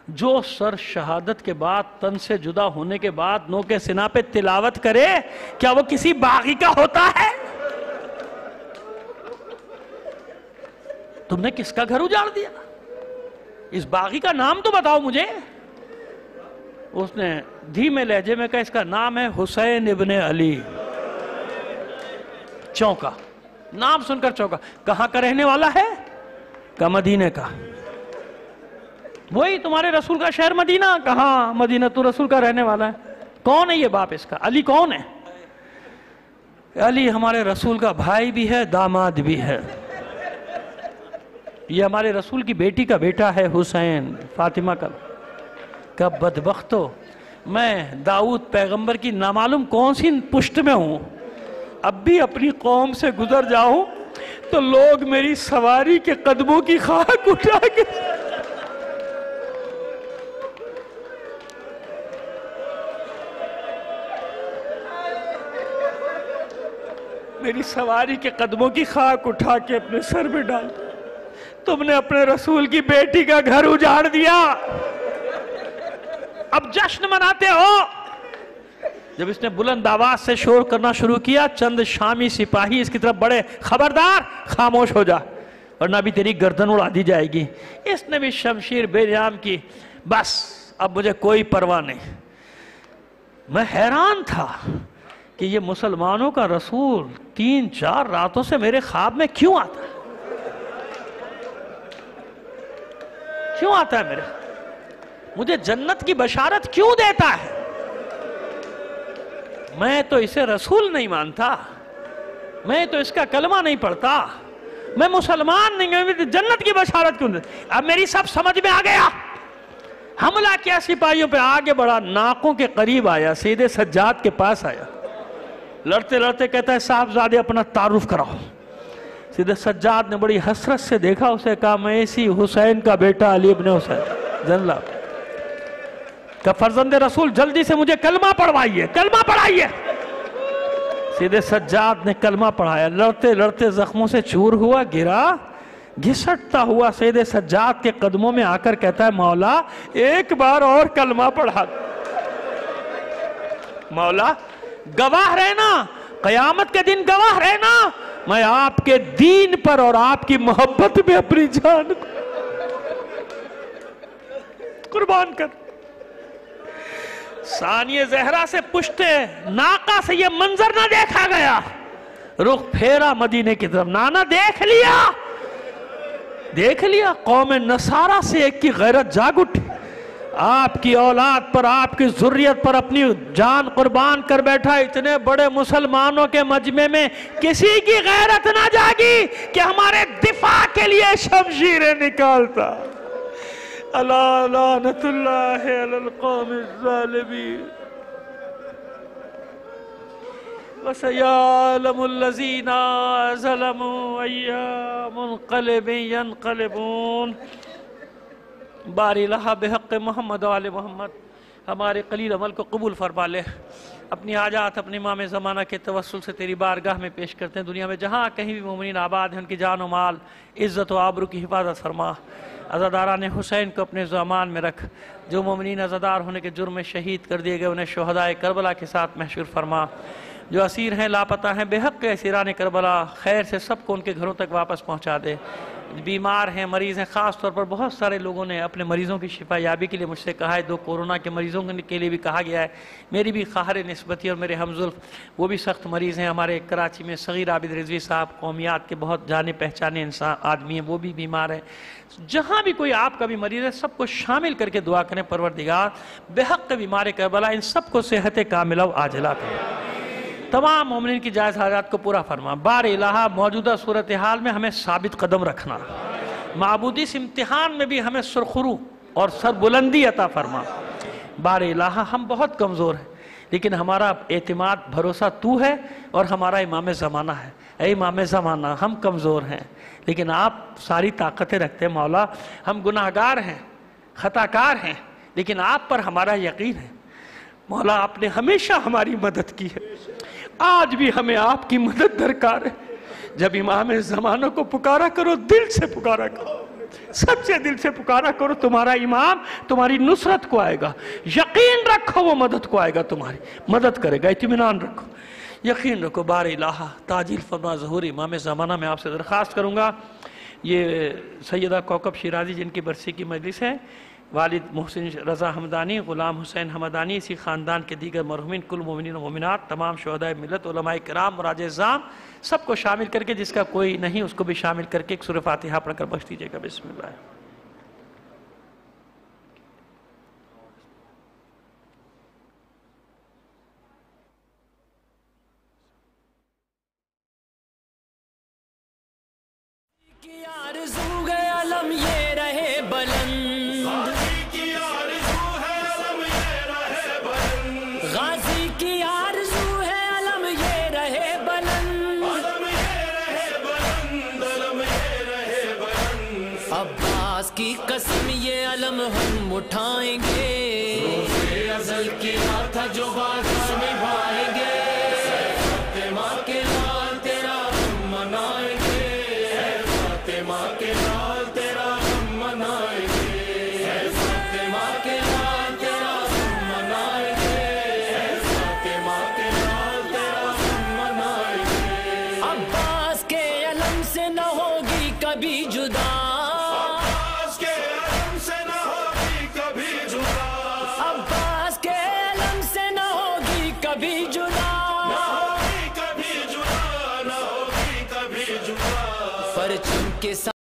جو سر شہادت کے بعد تن سے جدا ہونے کے بعد نو کے سینہ پہ تلاوت کرے، کیا وہ کسی باغی کا ہوتا ہے؟ تم نے کس کا گھر اجاڑ دیا؟ اس باغی کا نام تو بتاؤ مجھے۔ اس نے دھیمے لہجے میں کہا اس کا نام ہے حسین ابن علی۔ چونکا، نام سن کر چونکا۔ کہاں کا رہنے والا ہے؟ کہ مدینے کا۔ وہی تمہارے رسول کا شہر مدینہ؟ کہاں مدینہ تو رسول کا رہنے والا ہے. کون ہے یہ باپ اس کا؟ علی کون ہے؟ علی ہمارے رسول کا بھائی بھی ہے، داماد بھی ہے. یہ ہمارے رسول کی بیٹی کا بیٹا ہے حسین، فاطمہ کا. کب بدبختو، میں داؤد پیغمبر کی نامعلوم کون سی پشت میں ہوں، اب بھی اپنی قوم سے گزر جاؤں تو لوگ میری سواری کے قدموں کی خاک اٹھا کے میری سواری کے قدموں کی خاک اٹھا کے اپنے سر میں ڈال. تم نے اپنے رسول کی بیٹی کا گھر اجاڑ دیا، اب جشن مناتے ہو. جب اس نے بلند آواز سے شور کرنا شروع کیا، چند شامی سپاہی اس کی طرف بڑے، خبردار خاموش ہو جا ورنہ بھی تیری گردن اڑا دی جائے گی. اس نے بھی شمشیر بے نیام کی. بس اب مجھے کوئی پرواہ نہیں. میں حیران تھا کہ یہ مسلمانوں کا رسول 3-4 راتوں سے میرے خواب میں کیوں آتا ہے؟ کیوں آتا ہے میرے؟ مجھے جنت کی بشارت کیوں دیتا ہے؟ میں تو اسے رسول نہیں مانتا، میں تو اس کا کلمہ نہیں پڑھتا، میں مسلمان نہیں ہوں، جنت کی بشارت کیوں دیتا؟ اب میری سب سمجھ میں آ گیا. حملہ کیا سپاہیوں پہ، آگے بڑھا، ناکوں کے قریب آیا، سیدھے سجاد کے پاس آیا، لڑتے لڑتے کہتا ہے صاحبزادے اپنا تعارف کراؤ. سیدھے سجاد نے بڑی حسرت سے دیکھا اسے، کہا میں اسی حسین کا بیٹا علی ابن حسین جن اللہ کہ فرزند رسول جلدی سے مجھے کلمہ پڑھوائیے، کلمہ پڑھائیے. سیدھے سجاد نے کلمہ پڑھایا، لڑتے لڑتے زخموں سے چور ہوا، گرا، گھسٹتا ہوا سیدھے سجاد کے قدموں میں آ کر کہتا ہے مولا ایک بار اور کلمہ پڑھا. مولا گواہ رہنا، قیامت کے دن گواہ رہنا، میں آپ کے دین پر اور آپ کی محبت میں اپنی جان قربان کر. ثانی زہرا سے پشتے ناقہ سے یہ منظر نہ دیکھا گیا. رخ پھیرا مدینے کی طرف. نانا دیکھ لیا قوم نصارہ سے ایک کی غیرت جاگ اٹھی. آپ کی اولاد پر، آپ کی ذریت پر اپنی جان قربان کر بیٹھا. اتنے بڑے مسلمانوں کے مجمع میں کسی کی غیرت نہ جاگی کہ ہمارے دفاع کے لیے شمشیریں نکالتا. الا لعنت اللہ علی القوم الظالمین وَسَيَعْلَمُ الَّذِينَ ظَلَمُوا أَيَّ مُنْقَلِبٍ يَنْقَلِبُونَ. باری الہ بحق محمد و آل محمد. ہمارے قلیل عمل کو قبول فرما لے. اپنی حاجات اپنے امام زمانہ کے توسل سے تیری بارگاہ میں پیش کرتے ہیں. دنیا میں جہاں کہیں بھی مومنین آباد ہیں ان کی جان و مال، عزت و آبرو کی حفاظت فرما. عزاداران حسین کو اپنے زمان میں رکھ. جو مومنین عزادار ہونے کے جرم میں شہید کر دیے گئے انہیں شہدائے کربلا کے ساتھ محشور فرما. جو اسیر ہیں، لاپتہ ہیں، بے حق اسیران کربلا، خیر سے سب کو ان کے گھروں تک واپس پہنچا دے. بیمار ہیں، مریض ہیں، خاص طور پر بہت سارے لوگوں نے اپنے مریضوں کی شفا یابی کے لیے مجھ سے کہا ہے. 2 کورونا کے مریضوں کے لیے بھی کہا گیا ہے. میری بھی خواہر نسبتی اور میرے ہمزلف وہ بھی سخت مریض ہیں. ہمارے کراچی میں صغیر عابد رضوی صاحب قومیات کے بہت جانے پہچانے انسان آدمی ہیں، وہ بھی بیمار ہیں. جہاں بھی کوئی آپ کا بھی مریض ہے سب کو شامل کر کے دعا کریں. پروردگار بے حق بیمار کربلا ان سب کو صحت کاملہ و عاجلہ کریں. تمام مومنین کی جائز حاجات کو پورا فرما. بار الہ موجودہ صورتحال میں ہمیں ثابت قدم رکھنا. معبودی اس امتحان میں بھی ہمیں سرخرو اور سر بلندی عطا فرما. بار الہ ہم بہت کمزور ہیں لیکن ہمارا اعتماد بھروسہ تو ہے اور ہمارا امام زمانہ ہے. اے امام زمانہ ہم کمزور ہیں لیکن آپ ساری طاقتیں رکھتے ہیں. مولا ہم گناہگار ہیں، خطاکار ہیں لیکن آپ پر ہمارا یقین ہے. مولا آپ نے ہمیشہ ہماری مدد کی ہے، آج بھی ہمیں آپ کی مدد درکار ہے. جب امام زمانہ کو پکارا کرو دل سے پکارا کرو، سب سے دل سے پکارا کرو. تمہارا امام تمہاری نصرت کو آئے گا. یقین رکھو وہ مدد کو آئے گا، تمہاری مدد کرے گا. اطمینان رکھو، یقین رکھو. بار الہ تاجیل فرما ظہور امام زمانہ. میں آپ سے درخواست کروں گا، یہ سیدہ کوکب شیرازی جن کی برسی کی مجلس ہے، والد محسن رضا حمدانی، غلام حسین حمدانی، اسی خاندان کے دیگر مرحومین، کل مومنین و مومنات، تمام شہداء ملت، علماء کرام، مراجع اعظام، سب کو شامل کر کے، جس کا کوئی نہیں اس کو بھی شامل کر کے ایک سورہ فاتحہ پڑھ کر بخش دیجیے گا. بسم اللہ. بلند، غازی کی آرزو ہے علم یہ رہے بلند، عباس کی قسم یہ علم ہم اٹھائیں گے، روزے ازل کیا تھا جو بات نبھائیں گے، فاطمہ کے لال تیرا ہم منائیں گے، فاطمہ کے لال تیرا ہم منائیں گے، فاطمہ کے لال تیرا ہم منائیں گے، فاطمہ کے لال تیرا ہم منائیں گے، عباس کے علم سے نہ ہوگی کبھی جدا، عباس کے علم سے نہ ہوگی کبھی جدا، عباس کے علم سے نہ ہوگی کبھی جدا، نہ ہوگی کبھی جدا، نہ ہوگی کبھی جدا، پرچم کے ساتھ